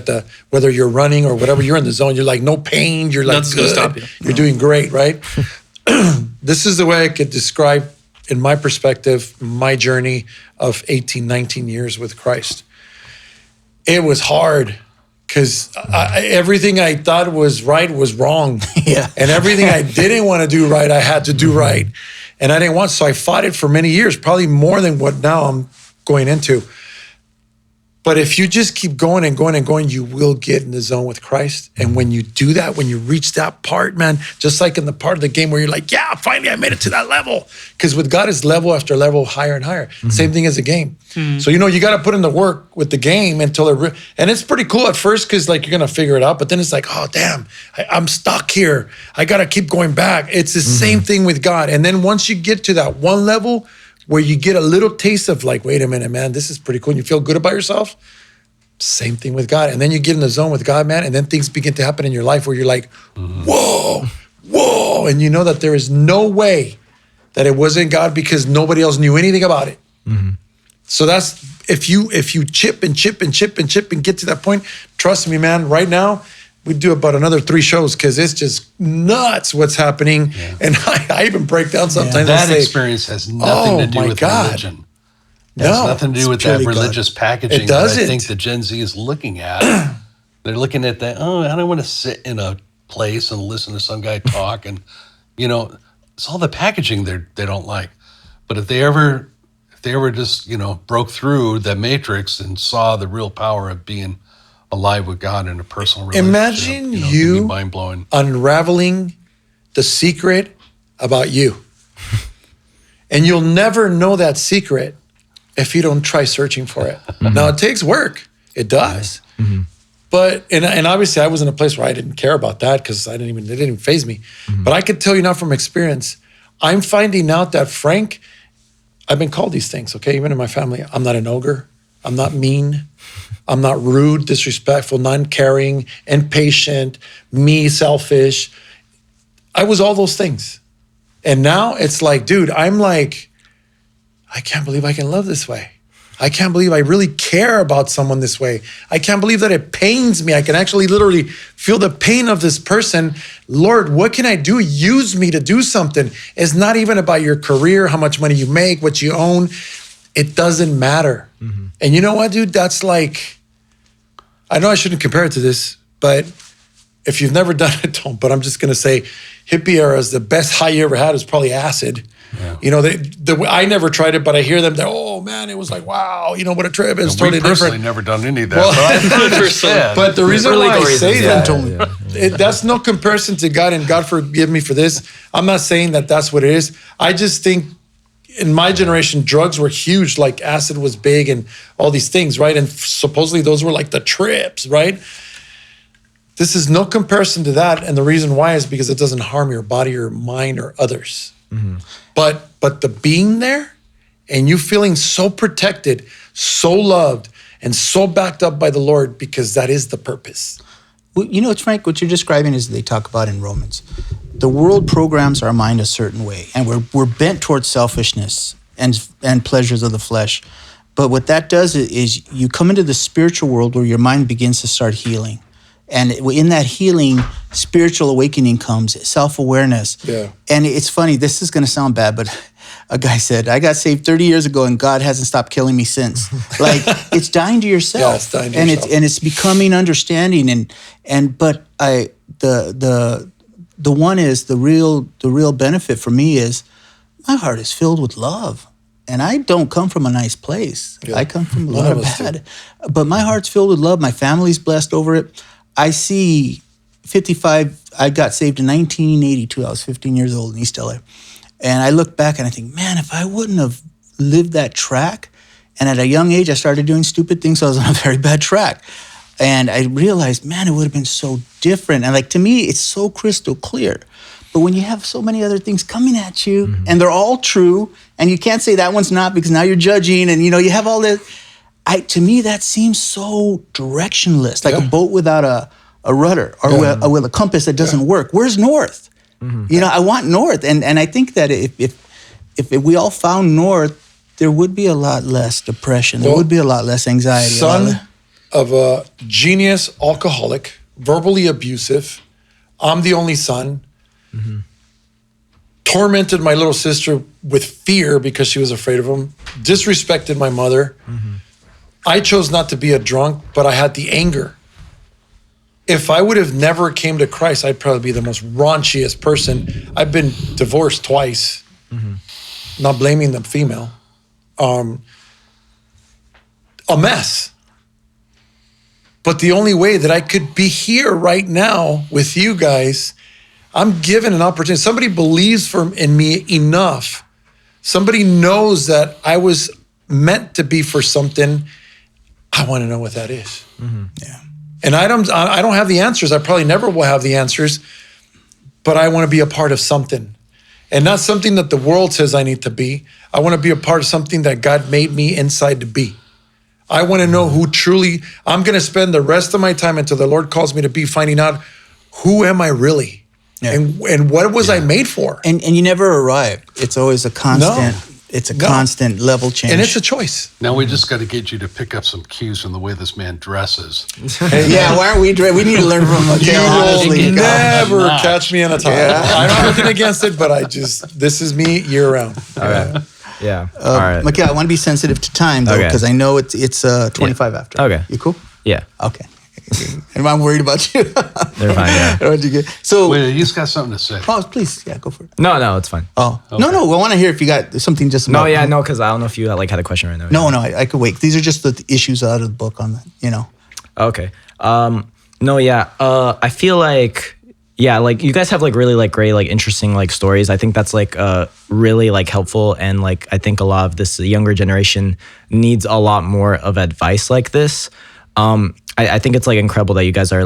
whether you're running or whatever, you're in the zone. You're like, no pain. You're like, Nothing's gonna stop you. You're doing great, right? This is the way I could describe, in my perspective, my journey of 18, 19 years with Christ. It was hard because everything I thought was right was wrong. Yeah. And everything I didn't want to do right, I had to do right. And I didn't want, so I fought it for many years, probably more than what now I'm going into. But if you just keep going and going and going, you will get in the zone with Christ. And when you do that, when you reach that part, man, just like in the part of the game where you're like, yeah, finally I made it to that level. Because with God, it's level after level, higher and higher. Same thing as a game. So, you got to put in the work with the game until and it's pretty cool at first because like you're going to figure it out. But then it's like, oh, damn, I'm stuck here. I got to keep going back. It's the same thing with God. And then once you get to that one level, where you get a little taste of like, wait a minute, man, this is pretty cool. And you feel good about yourself. Same thing with God. And then you get in the zone with God, man. And then things begin to happen in your life where you're like, whoa. And you know that there is no way that it wasn't God because nobody else knew anything about it. So that's, if you chip and chip and chip and chip and get to that point, trust me, man, right now, we do about another 3 shows because it's just nuts what's happening. Yeah. And I even break down sometimes. That experience has nothing to do with religion. It has nothing to do with that religious packaging that I think the Gen Z is looking at. They're looking at that, I don't want to sit in a place and listen to some guy talk. And, it's all the packaging they don't like. But if they ever just, broke through the matrix and saw the real power of being alive with God in a personal relationship. Imagine you mind-blowing. Unraveling the secret about you. And you'll never know that secret if you don't try searching for it. Now, it takes work. It does. But, and obviously I was in a place where I didn't care about that because it didn't even faze me. But I could tell you now from experience, I'm finding out that Frank, I've been called these things, okay? Even in my family, I'm not an ogre. I'm not mean. I'm not rude, disrespectful, non-caring, impatient, me, selfish. I was all those things. And now it's like, dude, I'm like, I can't believe I can love this way. I can't believe I really care about someone this way. I can't believe that it pains me. I can actually literally feel the pain of this person. Lord, what can I do? Use me to do something. It's not even about your career, how much money you make, what you own. It doesn't matter. And you know what, dude? That's like, I know I shouldn't compare it to this, but if you've never done it, don't. But I'm just going to say hippie era is the best high you ever had is probably acid. Yeah. I never tried it, but I hear them, oh man, it was like, wow, what a trip. It's totally different. I've never done any of that. But the reason why I say that, that's no comparison to God, and God forgive me for this. I'm not saying that that's what it is. I just think in my generation, drugs were huge, like acid was big and all these things, right? And supposedly those were like the trips, right? This is no comparison to that. And the reason why is because it doesn't harm your body or mind or others. But the being there and you feeling so protected, so loved, and so backed up by the Lord, because that is the purpose. Well, it's Frank, what you're describing is they talk about in Romans. The world programs our mind a certain way, and we're bent towards selfishness and pleasures of the flesh. But what that does is you come into the spiritual world where your mind begins to start healing. And in that healing, spiritual awakening comes, self-awareness. Yeah. And it's funny, this is going to sound bad, but a guy said, I got saved 30 years ago and God hasn't stopped killing me since. Like, it's dying to yourself. Yeah, it's dying to yourself. It's becoming understanding. But the one is the real benefit for me is my heart is filled with love. And I don't come from a nice place. Yeah. I come from a lot of bad. But my heart's filled with love. My family's blessed over it. I see 55, I got saved in 1982. I was 15 years old in East LA. And I look back and I think, man, if I wouldn't have lived that track, and at a young age, I started doing stupid things, so I was on a very bad track. And I realized, man, it would have been so different. And to me, it's so crystal clear. But when you have so many other things coming at you, and they're all true, and you can't say that one's not because now you're judging, and you have all this. to me that seems so directionless, like Yeah. a boat without a rudder or with a compass that doesn't work. Where's north? You know, I want north, and I think that if we all found north, there would be a lot less depression. There Well, would be a lot less anxiety. a lot Son less- of a genius alcoholic, verbally abusive. I'm the only son. Tormented my little sister with fear because she was afraid of him. Disrespected my mother. I chose not to be a drunk, but I had the anger. If I would have never came to Christ, I'd probably be the most raunchiest person. I've been divorced twice. Not blaming the female. A mess. But the only way that I could be here right now with you guys, I'm given an opportunity. Somebody believes in me enough. Somebody knows that I was meant to be for something. I want to know what that is. Yeah. And I don't have the answers. I probably never will have the answers, but I want to be a part of something. And not something that the world says I need to be. I want to be a part of something that God made me inside to be. I want to know who truly, I'm going to spend the rest of my time until the Lord calls me to be finding out who am I really? Yeah. And what was I made for? And you never arrive. It's always a constant. It's a constant level change. And it's a choice. Now we just got to get you to pick up some cues from the way this man dresses. yeah, why aren't we? We need to learn from You Mateo. Honestly, will God. never catch me in a tie. I don't have anything against it, but this is me year round. All right. Yeah. All right. Mikhail, I want to be sensitive to time though, Okay. because I know it's 25 after. Okay. You cool? Yeah. Okay. And I'm worried about you. They're fine. Yeah. I want you to get- So, Wait, he's got something to say. oh, please, yeah, go for it. No, it's fine. Oh, no, I want to hear if you got something just about. No, yeah, no, because I don't know if you had a question right now. No, I could wait. These are just the issues out of the book on the. Okay. No, yeah. I feel like, yeah, like you guys have really great interesting stories. I think that's really helpful, and I think a lot of this younger generation needs a lot more of advice like this. I think it's incredible that you guys are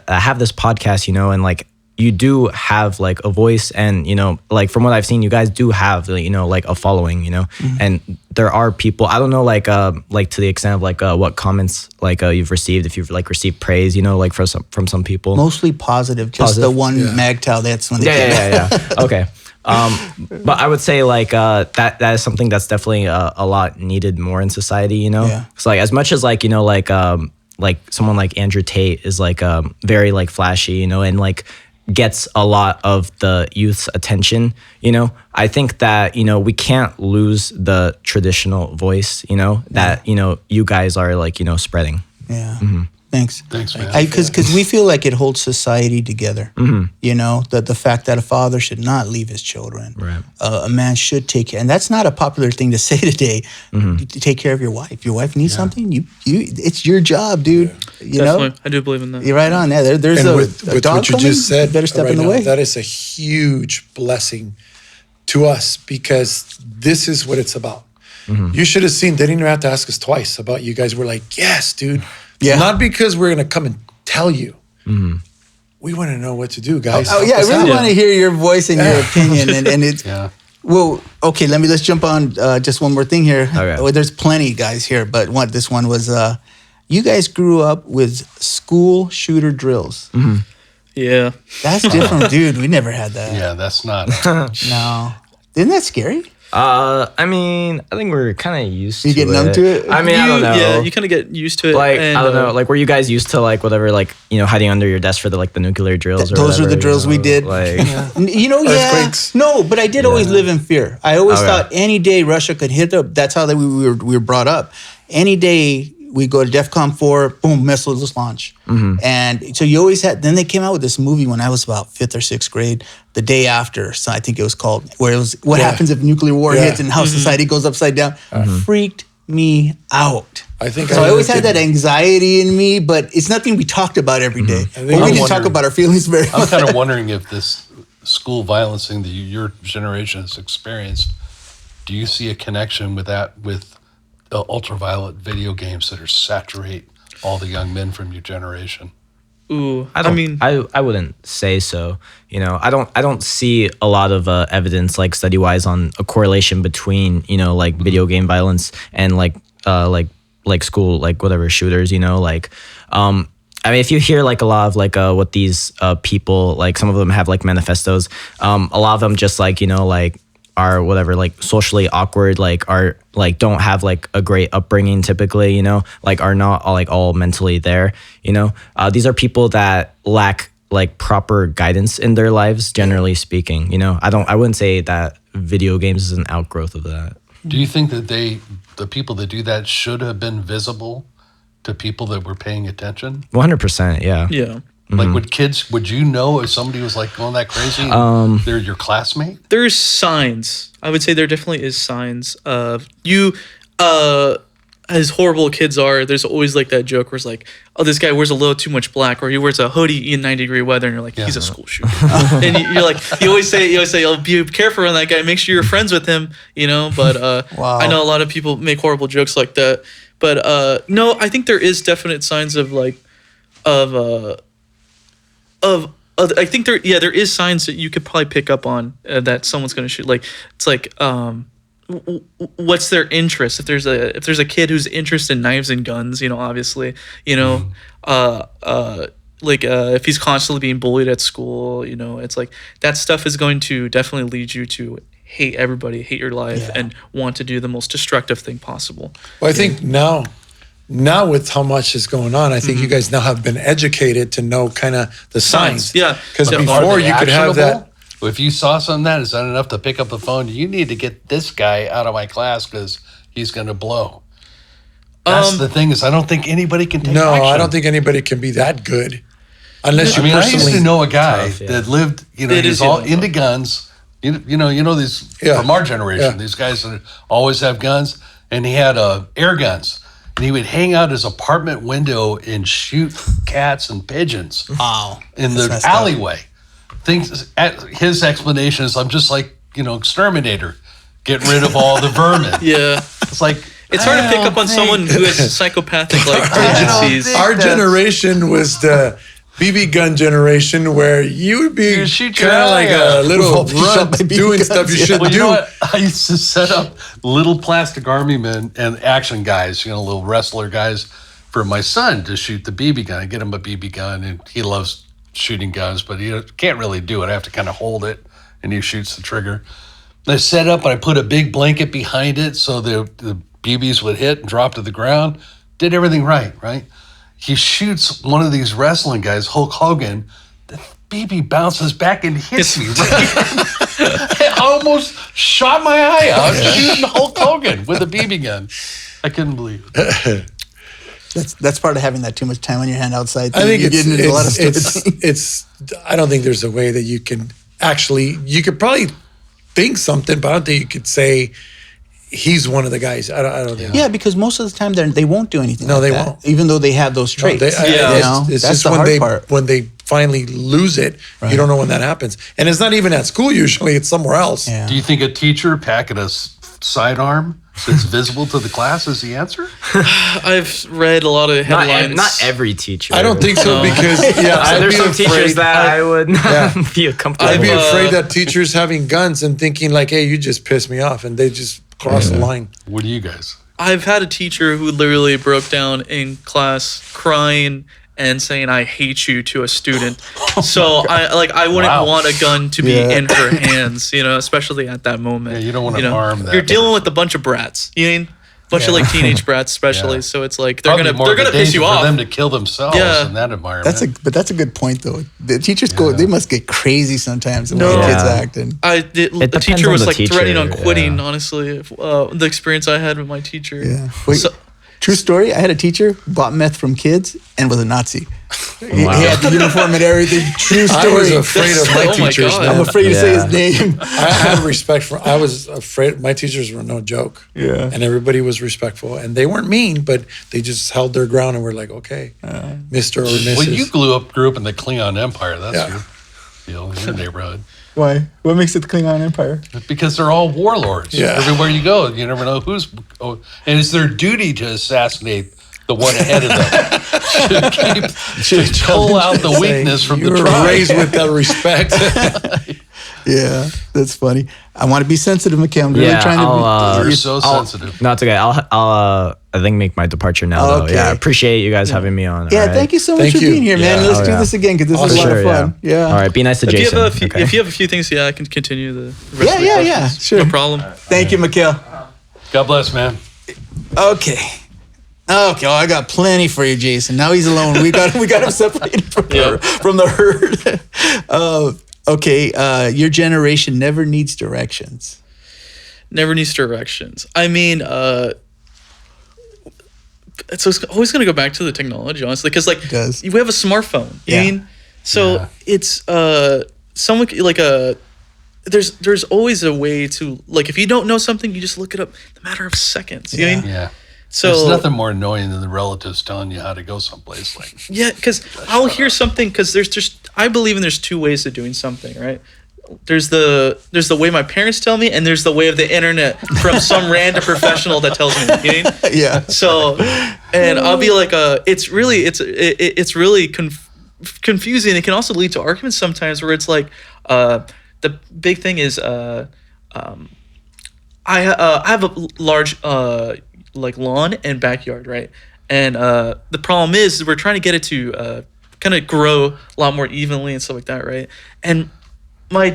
have this podcast, and you do have a voice, and from what I've seen, you guys do have a following, and there are people, I don't know to the extent of what comments you've received, if you've received praise, from some people. Mostly positive. Just Positive? the one MagTow. That's when they came out. Yeah. Okay. But I would say that is something that's definitely a lot needed more in society, Yeah. So as much as someone like Andrew Tate is very flashy, and gets a lot of the youth's attention, I think that we can't lose the traditional voice, that you guys are spreading. Yeah. Thanks. Thanks, man. Because we feel like it holds society together. That the fact that a father should not leave his children. Right. A man should take care, and that's not a popular thing to say today. You take care of your wife. Your wife needs something. You it's your job, dude. You know. Definitely. I do believe in that. You're right on. Yeah, there's And a with dog what you coming, just said, you better step right in the now, way. that is a huge blessing to us, because this is what it's about. You should have seen. They didn't even have to ask us twice about you guys. We're like, yes, dude. Yeah. Not because we're gonna come and tell you. We want to know what to do, guys. Oh yeah, I Help us really out. want to hear your voice and your opinion, and it's Yeah. well. Okay, let's jump on just one more thing here. Okay. Well, there's plenty guys here, but this one was you guys grew up with school shooter drills. Yeah. That's different, dude. We never had that. Yeah, that's not. No, isn't that scary? I mean, I think we're kind of used to You get it. numb to it? I mean, I don't know. Yeah, you kind of get used to it. I don't know. and, Were you guys used to whatever, hiding under your desk for the nuclear drills? Or Those are whatever, the drills we did. Yeah. Earthquakes. No, but I did always live in fear. I always Okay. thought any day Russia could hit up. That's how we were brought up. Any day we go to DEFCON 4, boom, missiles launch. And so you always had, then they came out with this movie when I was about 5th or 6th grade, the day after, so I think it was called, where it was what happens if nuclear war hits and how society goes upside down. Freaked me out. I think So I always had that anxiety in me, but it's nothing we talked about every day. But we I'm didn't talk wondering- about our feelings very I'm much. kind of wondering if this school violence thing that your generation has experienced, do you see a connection with that, with the ultraviolet video games that are saturate all the young men from your generation? Ooh, I mean, I wouldn't say so. I don't see a lot of evidence study wise on a correlation between video game violence and like school, like whatever shooters, you know, like, I mean, if you hear like a lot of like what these people, like some of them have like manifestos, a lot of them just like, you know, like are whatever, like socially awkward, like are like don't have like a great upbringing typically, you know, like are not all mentally there, you know. These are people that lack like proper guidance in their lives, generally speaking, you know. I wouldn't say that video games is an outgrowth of that. Do you think that the people that do that should have been visible to people that were paying attention? 100%, yeah. Yeah. Like would you know if somebody was like going that crazy they're your classmate? There's signs. I would say there definitely is signs of you, as horrible kids are, there's always like that joke where it's like, oh, this guy wears a little too much black, or he wears a hoodie in 90-degree weather, and you're like, he's a school shooter. And you're like, you always say, oh, be careful around that guy, make sure you're friends with him, you know. But Wow. I know a lot of people make horrible jokes like that. But no, I think there is definite signs of like, I think there is signs that you could probably pick up on that someone's going to shoot. Like it's like what's their interest? If there's a kid who's interested in knives and guns, you know, obviously, you know, if he's constantly being bullied at school, you know, it's like that stuff is going to definitely lead you to hate everybody, hate your life, and want to do the most destructive thing possible. Well, I think now with how much is going on, I think you guys now have been educated to know kind of the signs. Yeah. Because Yeah. before you could have that. If you saw something that, is that enough to pick up the phone? You need to get this guy out of my class because he's going to blow. That's the thing is, I don't think anybody can take No, action. I don't think anybody can be that good. Unless you I used personally to know a guy Tough, yeah. that lived, you know, It he's is, all yeah. into guns. You know these Yeah. from our generation. Yeah. These guys that always have guns, and he had air guns, and he would hang out his apartment window and shoot cats and pigeons Wow. in That's the messed up. alleyway. His explanation is, I'm just like, you know, exterminator, get rid of all the vermin. Yeah. It's like It's hard to I pick don't up on think- someone who has psychopathic like don't tendencies. think- our that's- generation was the BB gun generation where you would be You shoot your kind of like eye a out. little Well, you shot runt by BB doing guns, stuff you yeah. shouldn't Well, you do. know what? I used to set up little plastic army men and action guys, you know, little wrestler guys for my son to shoot the BB gun. I get him a BB gun, and he loves shooting guns, but he can't really do it. I have to kind of hold it, and he shoots the trigger. I set up, and I put a big blanket behind it so the BBs would hit and drop to the ground. Did everything right? He shoots one of these wrestling guys, Hulk Hogan. The BB bounces back and hits me. I almost shot my eye out shooting Hulk Hogan with a BB gun. I couldn't believe it. That's part of having that too much time on your hand outside. I think you're getting into a lot of stupid things. it's. I don't think there's a way that you can actually. You could probably think something, but I don't think you could say he's one of the guys. I don't think. Yeah, because most of the time they won't do anything. No, like they that, won't. even though they have those traits. It's that's just the when hard they part. when they finally lose it, you don't know when that happens, and it's not even at school. Usually, it's somewhere else. Yeah. Do you think a teacher packing a sidearm that's visible to the class is the answer? I've read a lot of headlines. Not every teacher. I don't think so because I'd There's be some teachers afraid- that I would not be comfortable I'd be with. afraid that teachers having guns and thinking like, "Hey, you just pissed me off," and they just cross the line. What do you guys? I've had a teacher who literally broke down in class crying and saying "I hate you" to a student. So I wouldn't Wow. want a gun to be Yeah. in her hands, you know, especially at that moment. Yeah, you don't want to harm that You're dealing person. with a bunch of brats. You know, bunch of like teenage brats, especially. Yeah. So it's like they're Probably more gonna of a piss you danger off. for them to kill themselves Yeah. in that environment. That's a good point though. The teachers they must get crazy sometimes the way No. the kids Yeah. act. And The depends teacher on was the like threatening on teacher, quitting. yeah. Honestly, the experience I had with my teacher. yeah, wait, So- true story. I had a teacher who bought meth from kids and was a Nazi. He had the uniform and everything. True story. I was afraid of my Oh my teachers. God. man. I'm afraid to say his Yeah. name. I had respect for. I was afraid. My teachers were no joke. Yeah. and everybody was respectful, and they weren't mean, but they just held their ground and were like, "Okay, Mister or Mrs." Well, you grew up in the Klingon Empire. That's Yeah. your deal, your neighborhood. Why? What makes it the Klingon Empire? Because they're all warlords. Yeah. Everywhere you go, you never know who's. Oh, and it's their duty to assassinate the one ahead of them. to pull out the weakness from you the were tribe. raised with that respect. Yeah, that's funny. I want to be sensitive, McKay. I'm really Yeah, trying to. I'll, You're so sensitive. No, it's okay. I'll I think make my departure now. Though. Okay. Yeah, I appreciate you guys having me on. Yeah, all right? thank you so much Thank for you. being here, man. Yeah. Let's do this again because this is a lot of fun. Yeah. All right, be nice to If Jason. you have a few, okay? if you have a few things, I can continue the rest of the Yeah, questions. sure. No problem. Thank you, Mikhail. God bless, man. Okay. Okay, well, I got plenty for you, Jason. Now he's alone. We got him separated from the herd. Okay, your generation never needs directions. Never needs directions. I mean, it's always going to go back to the technology, honestly, because like does. we have a smartphone. Yeah. I mean, so it's someone like there's always a way to, like, if you don't know something, you just look it up in a matter of seconds. You know what I mean? Yeah. So There's nothing more annoying than the relatives telling you how to go someplace. Like, yeah, because I'll hear something, because I believe there's two ways of doing something, right? There's the way my parents tell me, and there's the way of the internet from some random professional that tells me. You know? Yeah. So, and I'll be like, it's really confusing. It can also lead to arguments sometimes, where it's like, the big thing is, I have a large like lawn and backyard, right? And the problem is we're trying to get it to kind of grow a lot more evenly and stuff like that, right? And my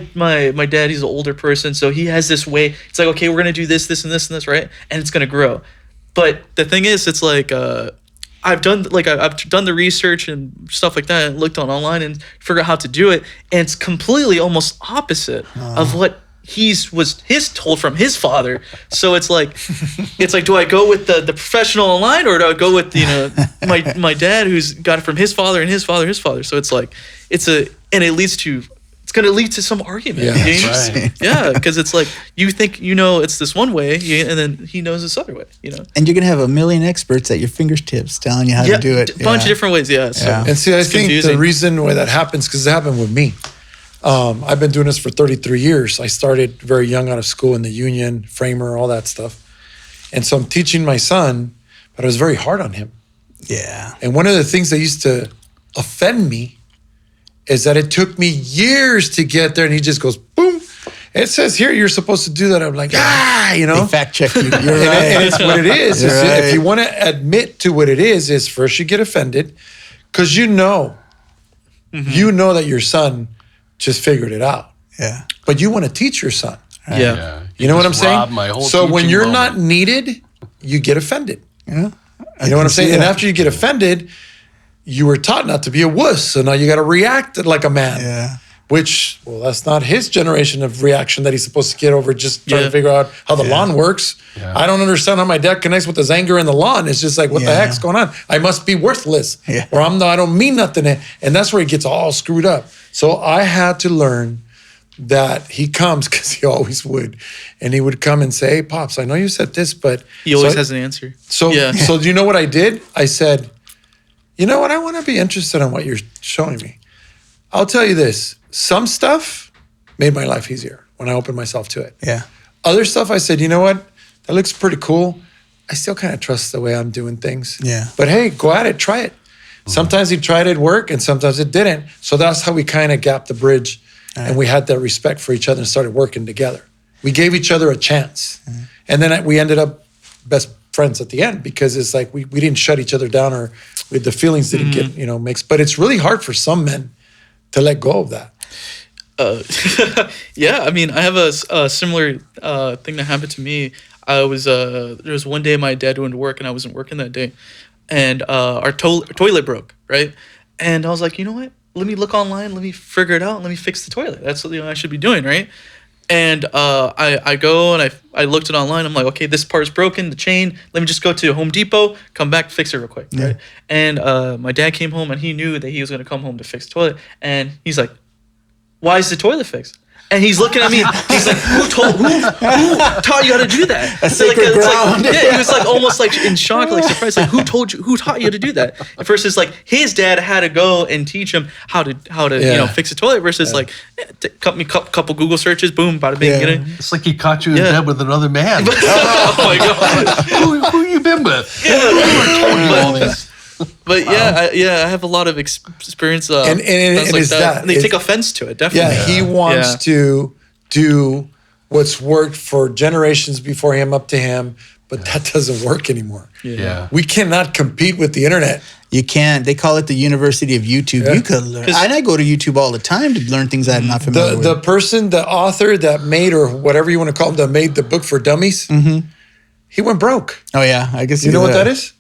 dad, he's an older person, so he has this way. It's like, okay, we're gonna do this, this, and this, and this, right? And it's gonna grow. But the thing is, it's like I've done the research and stuff like that, and looked online and figured out how to do it, and it's completely almost opposite of what was told from his father. So it's like do I go with the professional online, or do I go with my dad who's got it from his father and his father, his father? So it's like it's going to lead to some argument. Yeah, you know? that's right. Yeah, because it's like you think it's this one way, and then he knows this other way. And you're gonna have a million experts at your fingertips telling you how to do it. A bunch of different ways. Yeah. So Yeah. And see, I it's think confusing. the reason why that happens, because it happened with me. I've been doing this for 33 years. I started very young out of school in the union, framer, all that stuff. And so I'm teaching my son, but I was very hard on him. Yeah. And one of the things that used to offend me is that it took me years to get there, and he just goes, boom. It says here you're supposed to do that. I'm like, They fact check you. You're And right. it's what it is. You're right. If you want to admit to what it is first you get offended, because you know that your son just figured it out. Yeah. But you want to teach your son. Yeah. You know what I'm just saying? robbed my whole So when teaching you're moment. not needed, you get offended. Yeah. You know what I'm saying? And after you get offended, you were taught not to be a wuss. So now you got to react like a man. Yeah. Which, well, that's not his generation of reaction that he's supposed to get over just trying to figure out how the lawn works. Yeah. I don't understand how my dad connects with his anger in the lawn. It's just like, what the Yeah. heck's going on? I must be worthless. Yeah. Or I don't mean nothing. And that's where he gets all screwed up. So I had to learn that he comes, because he always would. And he would come and say, hey, Pops, I know you said this, but... He always has an answer. So, yeah. so do you know what I did? I said, you know what? I want to be interested in what you're showing me. I'll tell you this. Some stuff made my life easier when I opened myself to it. Yeah. Other stuff, I said, you know what? That looks pretty cool. I still kind of trust the way I'm doing things. Yeah. But hey, go at it. Try it. Sometimes he tried it work, and sometimes it didn't. So that's how we kind of gapped the bridge, and we had that respect for each other and started working together. We gave each other a chance. And then we ended up best friends at the end, because it's like we didn't shut each other down, or the feelings didn't get mixed. But it's really hard for some men to let go of that. Yeah, I mean, I have a similar thing that happened to me. There was one day my dad went to work and I wasn't working that day, and our toilet broke, right? And I was like, you know what? Let me look online. Let me figure it out. Let me fix the toilet. That's what I should be doing, right? And I go and I looked it online. I'm like, okay, this part's broken, the chain. Let me just go to Home Depot, come back, fix it real quick, right? And my dad came home and he knew that he was gonna come home to fix the toilet. And he's like, why is the toilet fixed? And he's looking at me. He's like, who taught you how to do that? sacred ground. He was like almost like in shock, like surprised, like who taught you to do that? At first, it's like his dad had to go and teach him how to fix a toilet, versus like couple Google searches, boom, bada bing, get it. It's like he caught you in bed with another man. Oh my god. who you been with? Who told you all this? But I have a lot of experience. And like it's that. And they take offense to it, definitely. Yeah, he wants to do what's worked for generations before him up to him, but that doesn't work anymore. Yeah. We cannot compete with the internet. You can't. They call it the University of YouTube. Yeah. You could learn. And I go to YouTube all the time to learn things I'm not familiar with. The person, the author that made, or whatever you want to call him, that made the book for dummies, he went broke. Oh yeah, I guess You know what that is?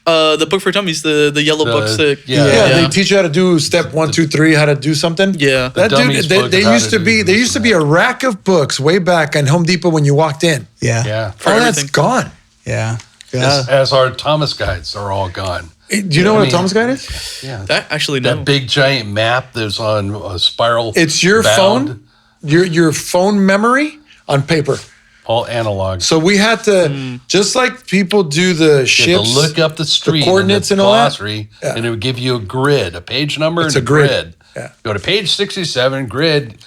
The book for dummies, the yellow books. They teach you how to do step 1, 2, 3, how to do something. Yeah. That dude, dummies book they is how used to to do be. There this used to and be a rack of books way back in Home Depot when you walked in. Yeah. Yeah. All that's everything. gone. Yeah. As our Thomas guides are all gone. Do you know what I a mean- Thomas Guide is? Yeah. That actually no. That big giant map that's on a spiral. It's your bound, phone, your phone memory on paper. all analog. So we had to, just like people do the You had to ships, look up the street, coordinates and, and all that. glossary, Yeah. and it would give you a grid, a page number, It's and a a grid. grid. Yeah. Go to page 67, grid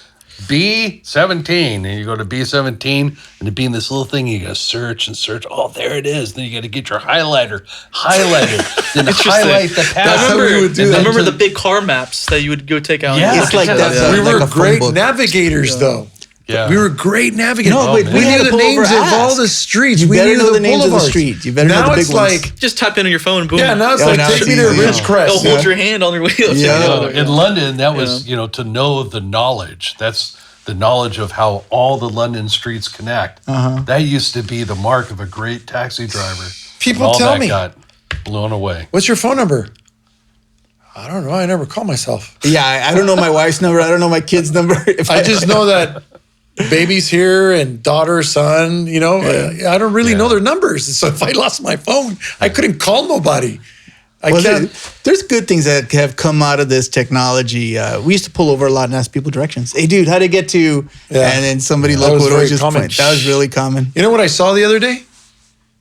B17, and you go to B17, and it being this little thing, you gotta search and search. Oh, there it is. Then you gotta get your highlighter, highlight it, then highlight the That's path. how we would do I that. remember the big car maps that you would go take out. Yeah. It's like Yeah. that. We like were a phone great book. navigators, though. Yeah. We were great navigators. No, but we we had knew to the pull names over of all ask. the streets. You we better knew know the names of the boulevards. streets. You better know now the big it's ones. like, Just tap in on your phone, boom. yeah, now it's Yeah, like now take it's me to easy. Ridgecrest. They'll hold your hand on your wheel. Yeah. In London, that was, to know the knowledge. That's the knowledge of how all the London streets connect. That used to be the mark of a great taxi driver. People And all tell that me. got blown away. What's your phone number? I don't know. I never call myself. Yeah, I don't know my wife's number. I don't know my kid's number. If I just know that baby's here and daughter, son, I don't really know their numbers. So if I lost my phone, I couldn't call nobody. I Well, can't. there's good things that have come out of this technology. We used to pull over a lot and ask people directions. Hey, dude, how to get to? Yeah. And then somebody That local was would very always just common. point. That was really common. You know what I saw the other day?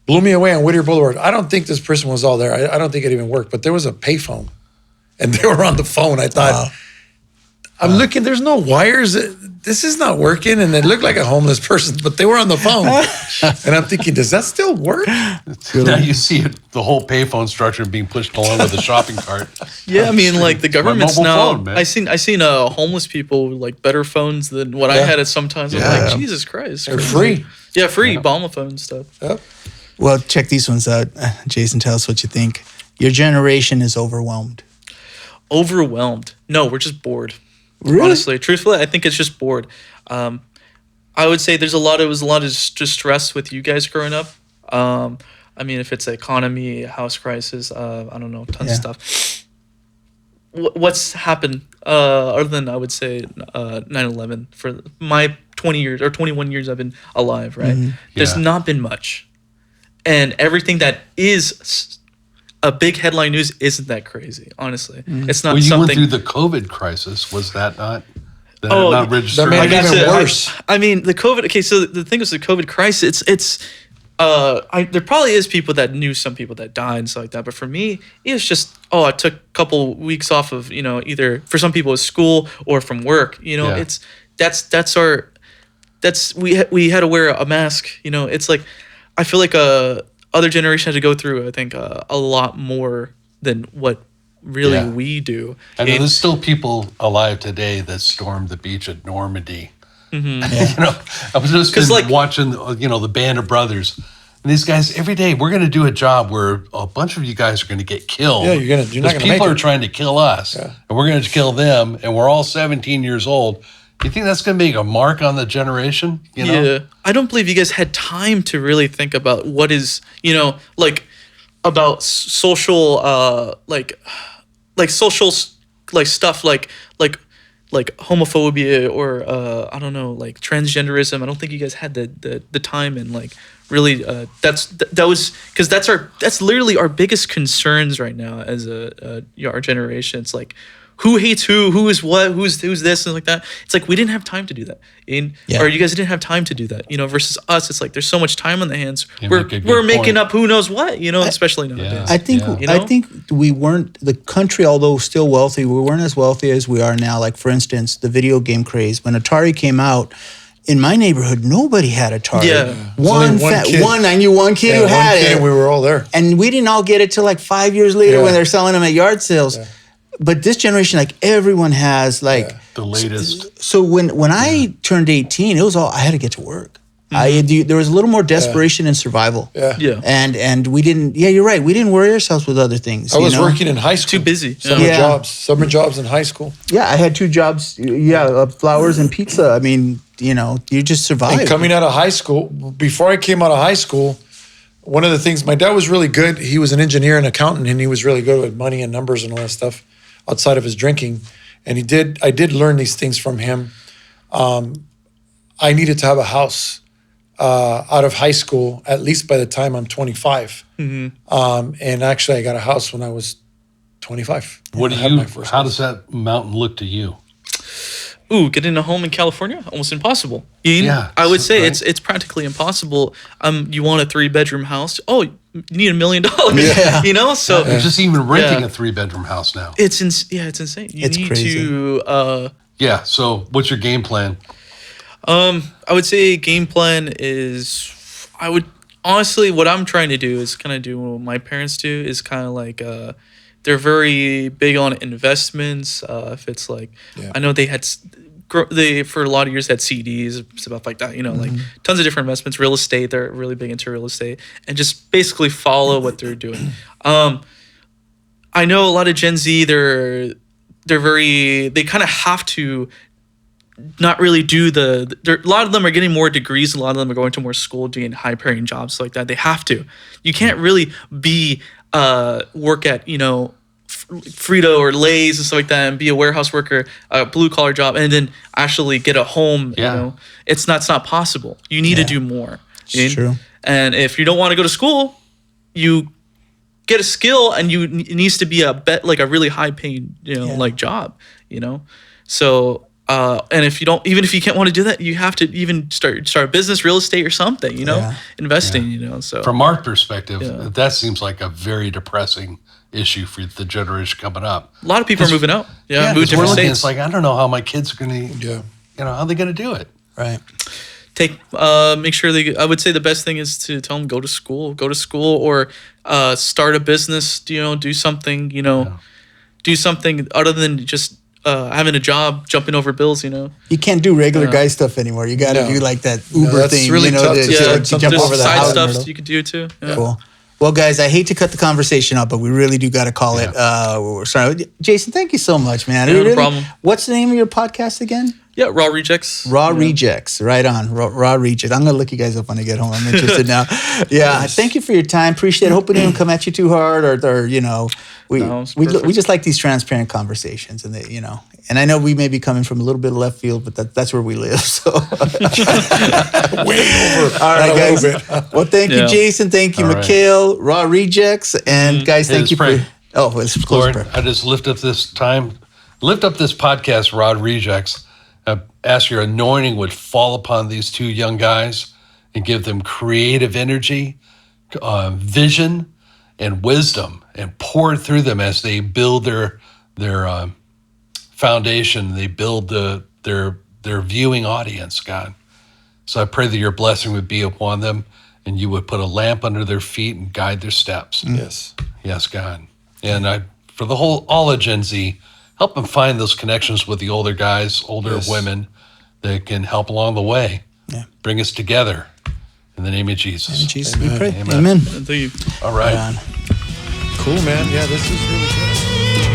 Blew me away on Whittier Boulevard. I don't think this person was all there. I don't think it even worked, but there was a payphone and they were on the phone. I thought, I'm looking, there's no wires. This is not working. And it looked like a homeless person, but they were on the phone. And I'm thinking, does that still work? Now you see it, the whole payphone structure being pushed along with a shopping cart. Yeah, I mean, like the government's mobile now. phone, man. I seen homeless people with, like better phones than what I had at sometimes. I'm like, Jesus Christ, They're free. Yeah, free bomb phone stuff. Yep. Well, check these ones out. Jason, tell us what you think. Your generation is overwhelmed. Overwhelmed. No, we're just bored. Really? Honestly, truthfully, I think it's just bored. I would say there's a lot of just stress with you guys growing up. I mean, if it's economy, house crisis, I don't know, tons of stuff. What's happened other than I would say 9/11 for my 20 years or 21 years I've been alive, right? There's Yeah. not been much. And everything that is a big headline news isn't that crazy, honestly. It's not When you went something. through the COVID crisis, was that not Oh, not registered? that made it even worse. I mean, the COVID. Okay, so the thing is, the COVID crisis. There probably is people that knew some people that died and stuff like that. But for me, it's just I took a couple weeks off of either for some people it's school or from work. Yeah. It's we had to wear a mask. It's like I feel like other generation had to go through. I think a lot more than what really Yeah. we do. I know And- there's still people alive today that stormed the beach at Normandy. I was just 'Cause, like- watching, the Band of Brothers, and these guys every day. We're going to do a job where a bunch of you guys are going to get killed. Yeah, you're not because gonna make people are it. trying to kill us, and we're going to kill them, and we're all 17 years old. You think that's going to make a mark on the generation? Yeah. I don't believe you guys had time to really think about what is, like about social, like social, like stuff like homophobia or I don't know, like transgenderism. I don't think you guys had the time and like really that was because that's literally our biggest concerns right now as our generation. It's like who hates who is what, who's this and like that. It's like we didn't have time to do that, or you guys didn't have time to do that. Versus us, it's like there's so much time on the hands. You We're make a good we're making point. up who knows what, especially nowadays. I think Yeah. I think we weren't the country, although still wealthy, we weren't as wealthy as we are now. Like for instance, the video game craze. When Atari came out, in my neighborhood, nobody had Atari. Yeah. only one kid. I knew one kid who had it, We were all there. and we didn't all get it till like 5 years later Yeah. when they're selling them at yard sales. But this generation, like everyone has like. The latest. So when I turned 18, it was all I had to get to work. There was a little more desperation and survival. Yeah. And we didn't. Yeah, you're right. We didn't worry ourselves with other things. I was working in high school. Too busy. Summer jobs in high school. Yeah, I had 2 jobs. Yeah, flowers and pizza. I mean, you just survived. And coming out of high school, before I came out of high school, one of the things, my dad was really good. He was an engineer and accountant, and he was really good with money and numbers and all that stuff outside of his drinking. And I did learn these things from him. I needed to have a house out of high school, at least by the time I'm 25. And actually, I got a house when I was 25. How does that mountain look to you? Ooh, getting a home in California? Almost impossible. I would say it's practically impossible. You want a 3-bedroom house? Oh, you need $1 million. Yeah. So just even renting a 3-bedroom house now. It's insane. You It's need crazy. to. So what's your game plan? I would say game plan is honestly what I'm trying to do is kind of do what my parents do is kind of like they're very big on investments. If it's like I know they for a lot of years had CDs, stuff like that, like tons of different investments, real estate. They're really big into real estate and just basically follow what they're doing. I know a lot of Gen Z, they kind of have to not really do a lot of them are getting more degrees. A lot of them are going to more school, doing high paying jobs like that. They have to. You can't really work at, Frito or Lay's and stuff like that and be a warehouse worker, a blue collar job, and then actually get a home. It's not possible. You need to do more. It's true. And if you don't want to go to school, you get a skill, and it needs to be a really high paying, like job, So, and if you can't want to do that, you have to even start a business, real estate or something, investing, so. From our perspective, that seems like a very depressing issue for the generation coming up. A lot of people are moving out. Move to different states. It's like, I don't know how my kids are going to, how are they going to do it? Right. Make sure I would say the best thing is to tell them go to school or start a business, do something, do something other than just having a job, jumping over bills, You can't do regular guy stuff anymore. You got to do like that Uber that's thing, really tough to jump over the side house. stuff you could do too. Yeah. Cool. Well, guys, I hate to cut the conversation off, but we really do got to call it. We're sorry. Jason, thank you so much, man. Yeah, no problem. What's the name of your podcast again? Yeah, Raw Rejects. Raw Rejects, right on. Raw Rejects. I'm going to look you guys up when I get home. I'm interested now. Yeah, thank you for your time. Appreciate it. Hope we didn't come at you too hard or we just like these transparent conversations and and I know we may be coming from a little bit of left field, but that's where we live. So Way over. all right, guys. Well, thank you, Jason. Thank you, All right. Mikhail, Raw Rejects, and guys, thank you pray. for. Oh, let's close Lord, prayer. I just lift up this podcast, Rod Rejects. I ask your anointing would fall upon these 2 young guys and give them creative energy, vision, and wisdom, and pour it through them as they build their foundation. They build their viewing audience, God. So I pray that your blessing would be upon them, and you would put a lamp under their feet and guide their steps. Yes, God. And for all of Gen Z, help them find those connections with the older guys, older women that can help along the way. Yeah. Bring us together. In the name of Jesus. In Jesus, we pray. Amen. Amen. Thank you. All right. Right on. Cool, man. Yeah, this is really good.